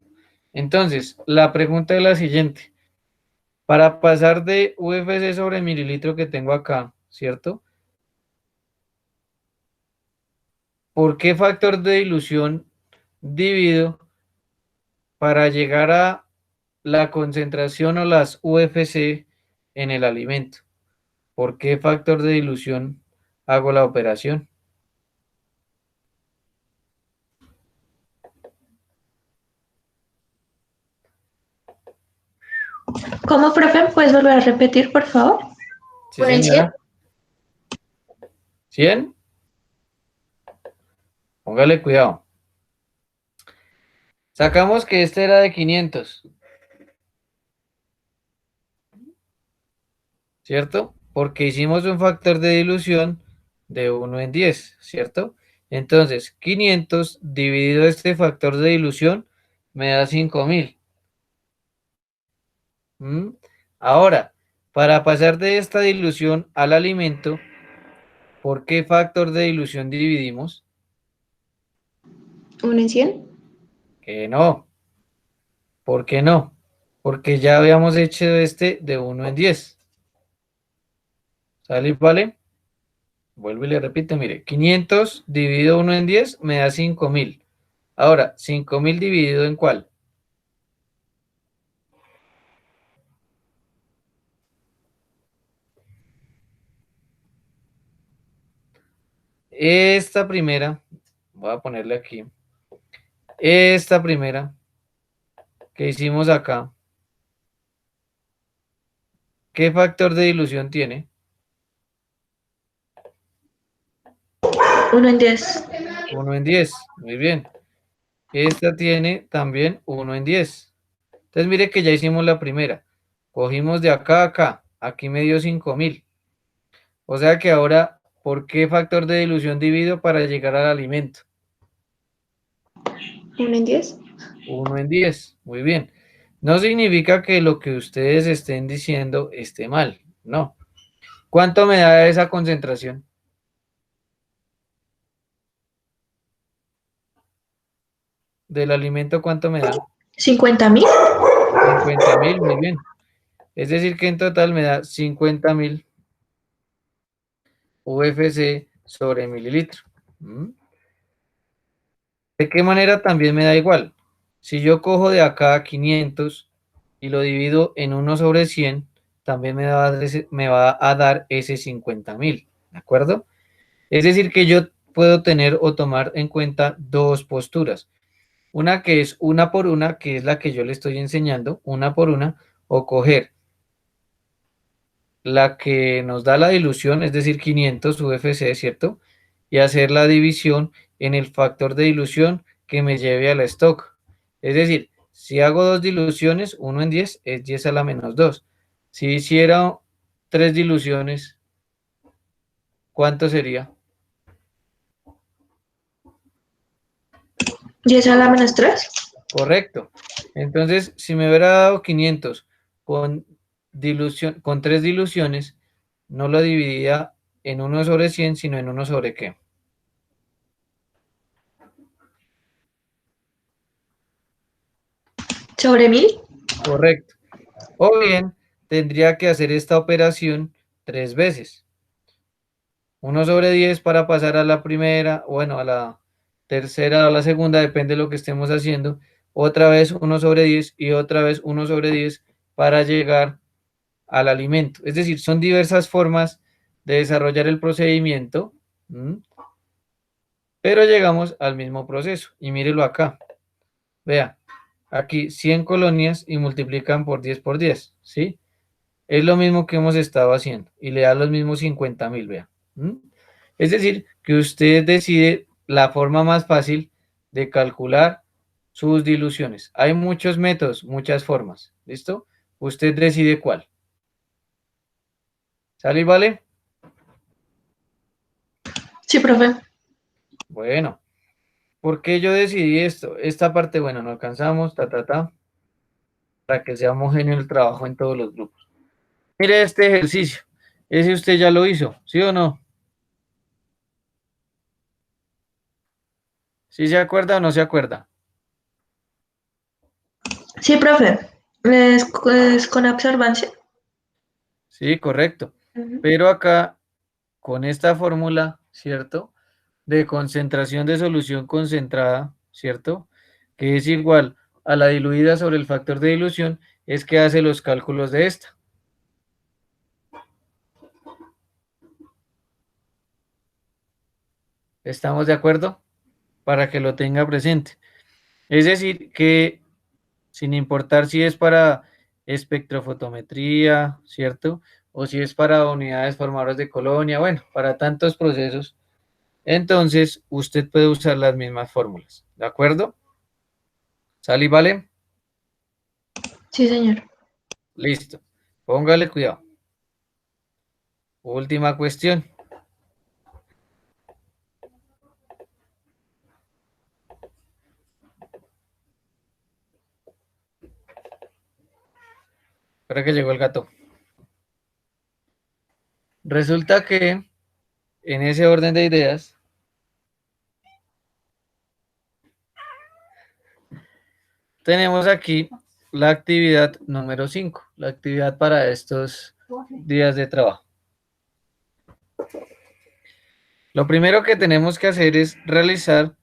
Speaker 1: Entonces, la pregunta es la siguiente. Para pasar de UFC sobre mililitro que tengo acá, ¿cierto? ¿Por qué factor de dilución divido para llegar a la concentración o las UFC en el alimento? ¿Por qué factor de dilución hago la operación?
Speaker 2: ¿Cómo, profe? ¿Puedes volver a repetir, por favor?
Speaker 1: Sí,
Speaker 3: ¿1 en 100?
Speaker 1: señora. 100. Póngale cuidado. Sacamos que este era de 500, ¿cierto? Porque hicimos un factor de dilución de 1 en 10, ¿cierto? Entonces, 500 dividido este factor de dilución me da 5000. ¿Mm? Ahora, para pasar de esta dilución al alimento, ¿por qué factor de dilución dividimos?
Speaker 3: 1 en 100.
Speaker 1: Que no. ¿Por qué no? Porque ya habíamos hecho este de 1 en 10. ¿Sale? ¿Vale? Vuelvo y le repito, mire, 500 dividido 1 en 10 me da 5000. Ahora, 5000 dividido en ¿cuál? Esta primera, voy a ponerle aquí, esta primera que hicimos acá, ¿qué factor de dilución tiene?
Speaker 2: 1 en 10.
Speaker 1: 1 en 10, muy bien. Esta tiene también 1 en 10. Entonces mire que ya hicimos la primera. Cogimos de acá a acá, aquí me dio 5000. O sea que ahora, ¿por qué factor de dilución divido para llegar al alimento?
Speaker 3: 1 en 10.
Speaker 1: 1 en 10, muy bien. No significa que lo que ustedes estén diciendo esté mal, no. ¿Cuánto me da esa concentración? Del alimento, ¿cuánto me da?
Speaker 2: 50.000.
Speaker 1: 50.000, muy bien. Es decir, que en total me da 50.000 UFC sobre mililitro. ¿Mm? ¿De qué manera también me da igual? Si yo cojo de acá 500 y lo divido en 1/100, también me va a dar ese 50.000, ¿de acuerdo? Es decir, que yo puedo tener o tomar en cuenta dos posturas. Una que es una por una, que es la que yo le estoy enseñando, una por una, o coger la que nos da la dilución, es decir, 500 UFC, ¿cierto? Y hacer la división en el factor de dilución que me lleve a la stock. Es decir, si hago dos diluciones, 1 en 10 es 10 a la menos 2. Si hiciera tres diluciones, ¿cuánto sería?
Speaker 2: 10 a la menos 3.
Speaker 1: Correcto. Entonces, si me hubiera dado 500 con dilución, con tres diluciones, no lo dividía en 1/100, sino en 1 sobre ¿qué?
Speaker 2: ¿Sobre 1000?
Speaker 1: Correcto. O bien, tendría que hacer esta operación tres veces. 1/10 para pasar a la primera, bueno, a la tercera o a la segunda, depende de lo que estemos haciendo. Otra vez 1/10 y otra vez 1/10 para llegar al alimento. Es decir, son diversas formas de desarrollar el procedimiento, ¿m? Pero llegamos al mismo proceso. Y mírelo acá. Vea, aquí 100 colonias y multiplican por 10 por 10, ¿sí? Es lo mismo que hemos estado haciendo y le da los mismos 50.000, vea. ¿M? Es decir, que usted decide la forma más fácil de calcular sus diluciones. Hay muchos métodos, muchas formas, ¿listo? Usted decide cuál. ¿Sale y vale?
Speaker 2: Sí, profe.
Speaker 1: Bueno, ¿por qué yo decidí esto? Esta parte, bueno, no alcanzamos, para que sea homogéneo el trabajo en todos los grupos. Mire este ejercicio. Ese usted ya lo hizo, ¿sí o no? ¿Sí se acuerda o no se acuerda?
Speaker 2: Sí, profe. Es con observancia.
Speaker 1: Sí, correcto.
Speaker 2: Ujú.
Speaker 1: Pero acá, con esta fórmula, ¿cierto? De concentración de solución concentrada, ¿cierto? Que es igual a la diluida sobre el factor de dilución, es que hace los cálculos de esta. ¿Estamos de acuerdo? Para que lo tenga presente. Es decir, que sin importar si es para espectrofotometría, ¿cierto? O si es para unidades formadoras de colonia, bueno, para tantos procesos. Entonces, usted puede usar las mismas fórmulas, ¿de acuerdo? ¿Sale y vale?
Speaker 2: Sí, señor.
Speaker 1: Listo. Póngale cuidado. Última cuestión. Espera que llegó el gato. Resulta que en ese orden de ideas, tenemos aquí la actividad número 5, la actividad para estos días de trabajo. Lo primero que tenemos que hacer es realizar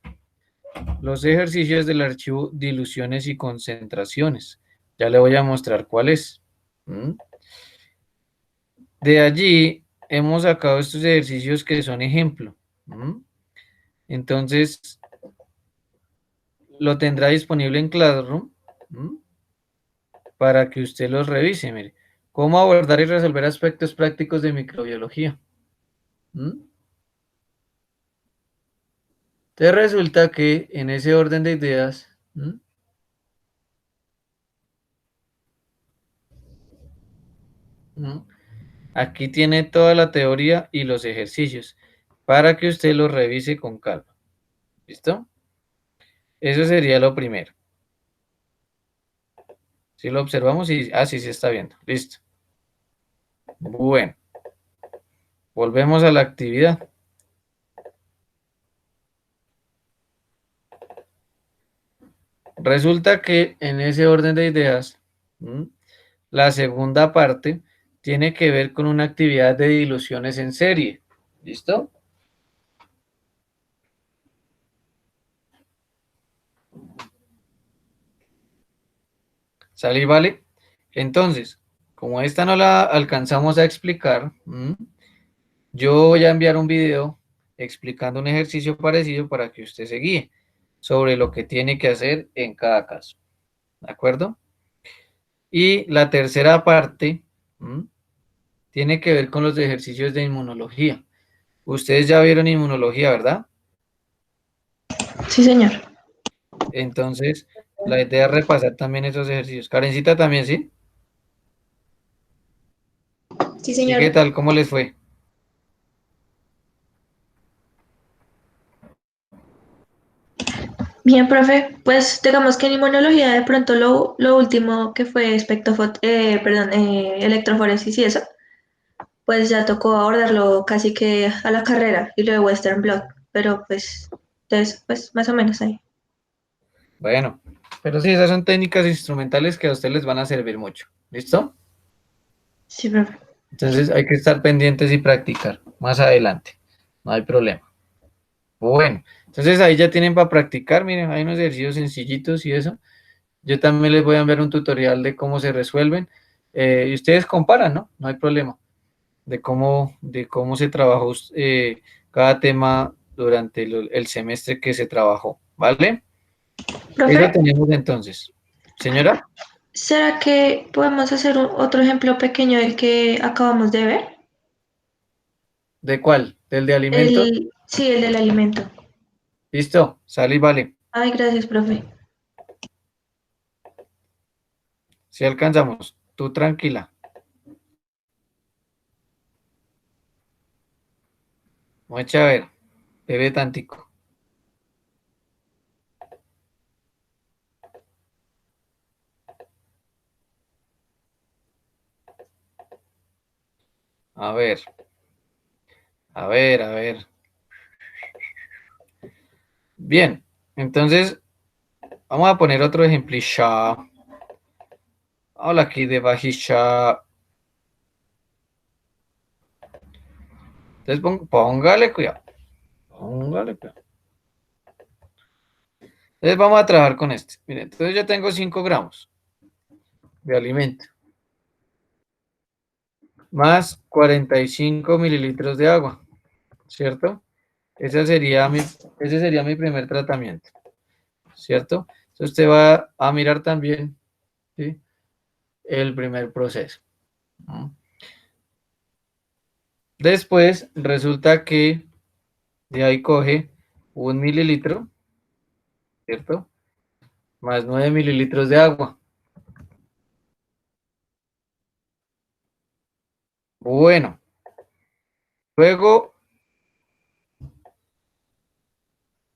Speaker 1: los ejercicios del archivo diluciones y concentraciones. Ya le voy a mostrar cuál es. ¿Mm? De allí hemos sacado estos ejercicios que son ejemplo. ¿Mm? Entonces, lo tendrá disponible en Classroom. ¿Mm? Para que usted los revise. Mire, cómo abordar y resolver aspectos prácticos de microbiología. ¿Mm? Entonces resulta que en ese orden de ideas, ¿mm? ¿Mm? Aquí tiene toda la teoría y los ejercicios para que usted los revise con calma. ¿Listo? Eso sería lo primero. Si lo observamos y así se está viendo. Listo. Bueno, volvemos a la actividad. Resulta que en ese orden de ideas, ¿mm? La segunda parte tiene que ver con una actividad de diluciones en serie. ¿Listo? ¿Sale y vale? Entonces, como esta no la alcanzamos a explicar, yo voy a enviar un video explicando un ejercicio parecido para que usted se guíe sobre lo que tiene que hacer en cada caso. ¿De acuerdo? Y la tercera parte tiene que ver con los ejercicios de inmunología. Ustedes ya vieron inmunología, ¿verdad?
Speaker 2: Sí, señor.
Speaker 1: Entonces, la idea es repasar también esos ejercicios. Karencita también, ¿sí?
Speaker 3: Sí,
Speaker 1: ¿Y
Speaker 3: señor.
Speaker 1: qué tal? ¿Cómo les fue?
Speaker 2: Bien, profe, pues digamos que en inmunología de pronto lo último que fue electroforesis y eso, pues ya tocó abordarlo casi que a la carrera y lo de Western Blot, pero pues, entonces, pues más o menos ahí.
Speaker 1: Bueno, pero sí, esas son técnicas instrumentales que a ustedes les van a servir mucho. ¿Listo?
Speaker 2: Sí, profe.
Speaker 1: Entonces hay que estar pendientes y practicar más adelante. No hay problema. Bueno, entonces ahí ya tienen para practicar. Miren, hay unos ejercicios sencillitos y eso. Yo también les voy a enviar un tutorial de cómo se resuelven. Y ustedes comparan, ¿no? No hay problema. De cómo se trabajó cada tema durante el semestre que se trabajó. ¿Vale?
Speaker 2: Profe,
Speaker 1: Eso tenemos entonces. Señora,
Speaker 2: ¿será que podemos hacer otro ejemplo pequeño del que acabamos de ver?
Speaker 1: ¿de cuál? ¿Del de alimentos?
Speaker 2: Sí, el del alimento.
Speaker 1: Listo, sale y vale.
Speaker 2: Ay, gracias, profe.
Speaker 1: Si alcanzamos, tú tranquila. Vamos a ver, bebe tantico. A ver, a ver, a ver. Bien, entonces vamos a poner otro ejemplo. Habla aquí de bajisha. Entonces póngale cuidado. Póngale cuidado. Entonces vamos a trabajar con este. Miren, entonces yo tengo 5 gramos de alimento, más 45 mililitros de agua, ¿cierto? Ese sería mi primer tratamiento, ¿cierto? Entonces usted va a mirar también, ¿sí? el primer proceso. Después resulta que de ahí coge 1 mililitro, ¿cierto? Más 9 mililitros de agua. Bueno, luego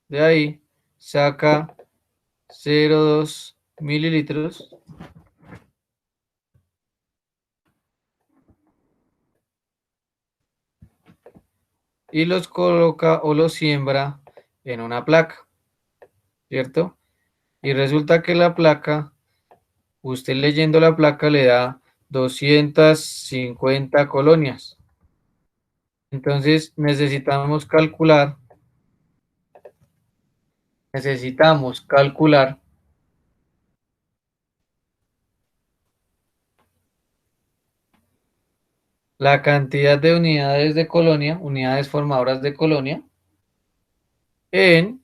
Speaker 1: de ahí saca 0,2 mililitros y los coloca o los siembra en una placa, ¿cierto? Y resulta que la placa, usted leyendo la placa le da 250 colonias. Entonces necesitamos calcular la cantidad de unidades de colonia, unidades formadoras de colonia, en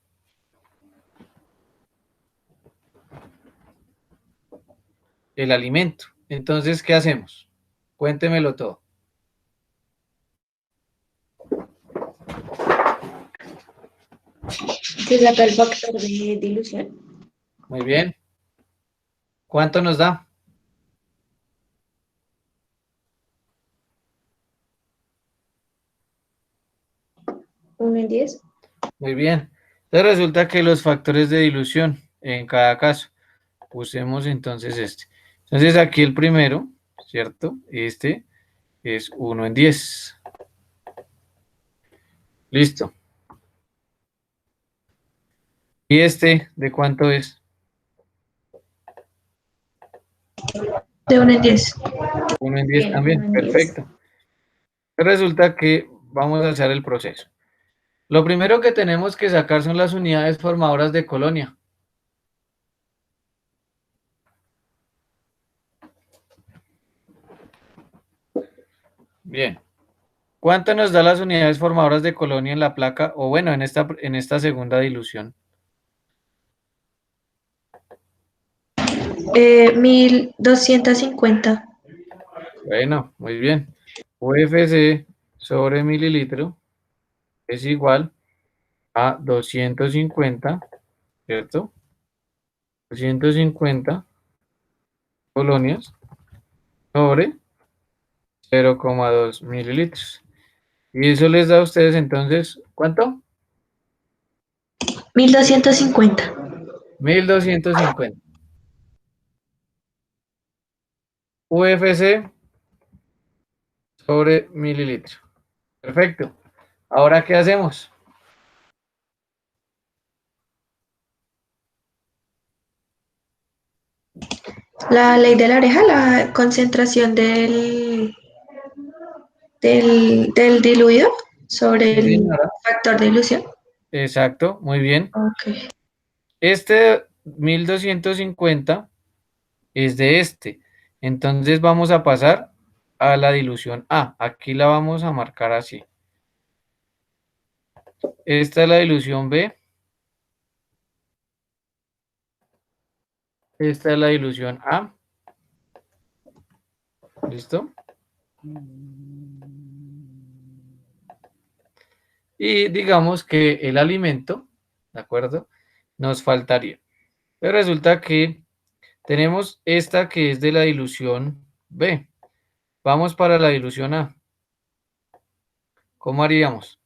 Speaker 1: el alimento. Entonces, ¿qué hacemos? Cuéntemelo todo.
Speaker 3: Se saca el factor de dilución.
Speaker 1: Muy bien. ¿Cuánto nos da?
Speaker 3: 1 en 10.
Speaker 1: Muy bien. Entonces resulta que los factores de dilución en cada caso, usemos entonces este. Entonces aquí el primero, ¿cierto? Este es 1 en 10. Listo. ¿Y este de cuánto es?
Speaker 2: De 1 en 10.
Speaker 1: 1 en 10
Speaker 3: Bien,
Speaker 1: también.
Speaker 3: 1 en 10.
Speaker 1: Perfecto. Resulta que vamos a hacer el proceso. Lo primero que tenemos que sacar son las unidades formadoras de colonia. Bien. ¿Cuánto nos da las unidades formadoras de colonia en la placa? O bueno, en esta segunda dilución.
Speaker 2: 1250.
Speaker 1: Bueno, muy bien. UFC sobre mililitro es igual a 250, ¿cierto? 250 colonias sobre 0,2 mililitros. Y eso les da a ustedes entonces, ¿cuánto?
Speaker 2: 1250.
Speaker 1: 1250. UFC sobre mililitro. Perfecto. Ahora, ¿qué hacemos?
Speaker 2: La ley de la oreja, la concentración del diluido sobre
Speaker 1: Sí,
Speaker 2: el
Speaker 1: señora.
Speaker 2: factor de dilución.
Speaker 1: Exacto, muy bien.
Speaker 2: Ok.
Speaker 1: Este 1250 es de este. Entonces vamos a pasar a la dilución A. Aquí la vamos a marcar así. Esta es la dilución B. Esta es la dilución A. ¿Listo? Y digamos que el alimento, ¿de acuerdo? Nos faltaría. Pero resulta que tenemos esta que es de la dilución B. Vamos para la dilución A. ¿Cómo haríamos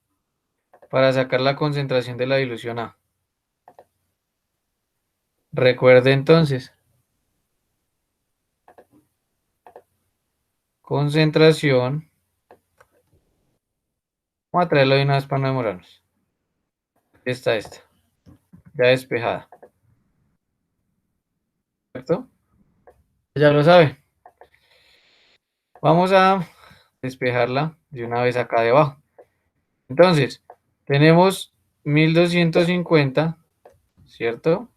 Speaker 1: para sacar la concentración de la dilución A? Recuerde entonces, concentración. Vamos a traerlo de una vez para no demorarnos. Esta, ya despejada. ¿Cierto? Ya lo sabe. Vamos a despejarla de una vez acá debajo. Entonces, tenemos 1250, ¿cierto?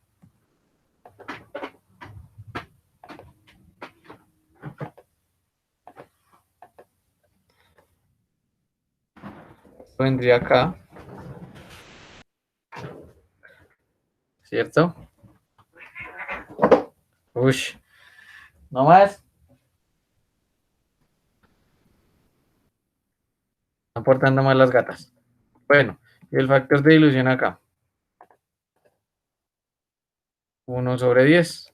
Speaker 1: Esto vendría acá, ¿cierto? Uy, no más. Están portando mal las gatas. Bueno, y el factor de dilución acá. 1/10.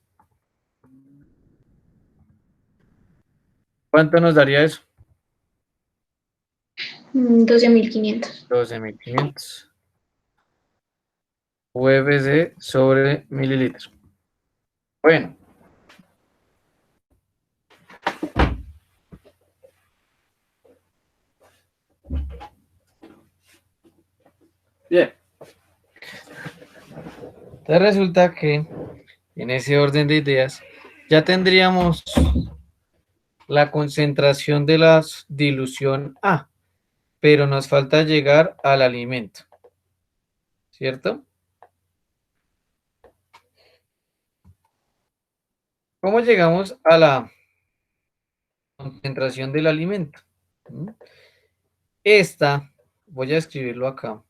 Speaker 1: ¿Cuánto nos daría eso?
Speaker 3: 12.500.
Speaker 1: 12.500. UFC sobre mililitros. Bueno. Bien. Entonces resulta que en ese orden de ideas ya tendríamos la concentración de la dilución A, pero nos falta llegar al alimento, ¿cierto? ¿Cómo llegamos a la concentración del alimento? Esta, voy a escribirlo acá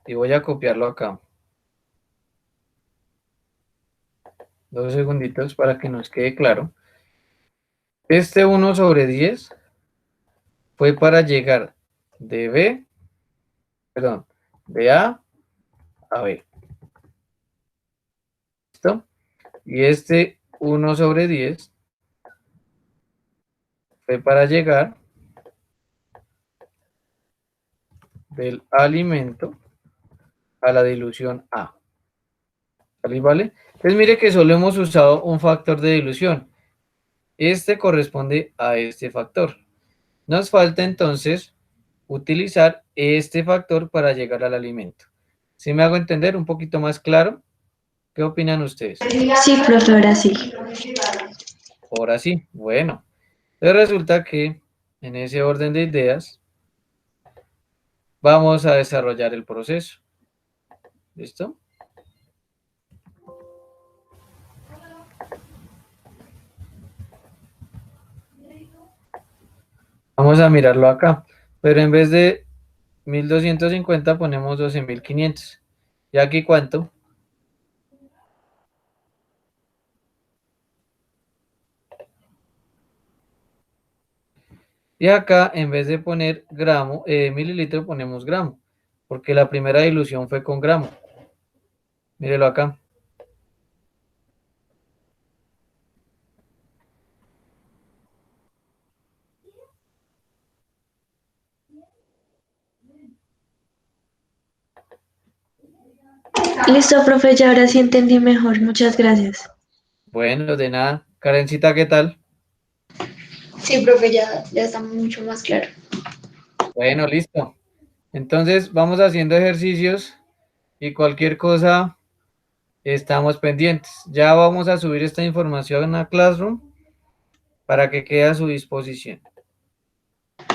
Speaker 1: y voy a copiarlo acá. 2 segunditos para que nos quede claro. Este 1/10 fue para llegar de A a B. ¿Listo? Y este 1/10 fue para llegar del alimento a la dilución A. ¿Vale? Entonces mire que solo hemos usado un factor de dilución. Este corresponde a este factor. Nos falta entonces utilizar este factor para llegar al alimento. ¿Sí me hago entender un poquito más claro? ¿Qué opinan ustedes?
Speaker 2: Sí, profe, ahora sí.
Speaker 1: Ahora sí, bueno. Entonces resulta que en ese orden de ideas vamos a desarrollar el proceso. ¿Listo? Vamos a mirarlo acá, pero en vez de 1250 ponemos 12.500. ¿Y aquí cuánto? Y acá en vez de poner gramo, mililitro ponemos gramo, porque la primera dilución fue con gramo. Mírelo acá.
Speaker 2: Listo, profe, ya ahora sí entendí mejor. Muchas gracias.
Speaker 1: Bueno, de nada. Karencita, ¿qué tal?
Speaker 3: Sí, profe, ya está mucho más claro.
Speaker 1: Bueno, listo. Entonces vamos haciendo ejercicios y cualquier cosa estamos pendientes. Ya vamos a subir esta información a Classroom para que quede a su disposición.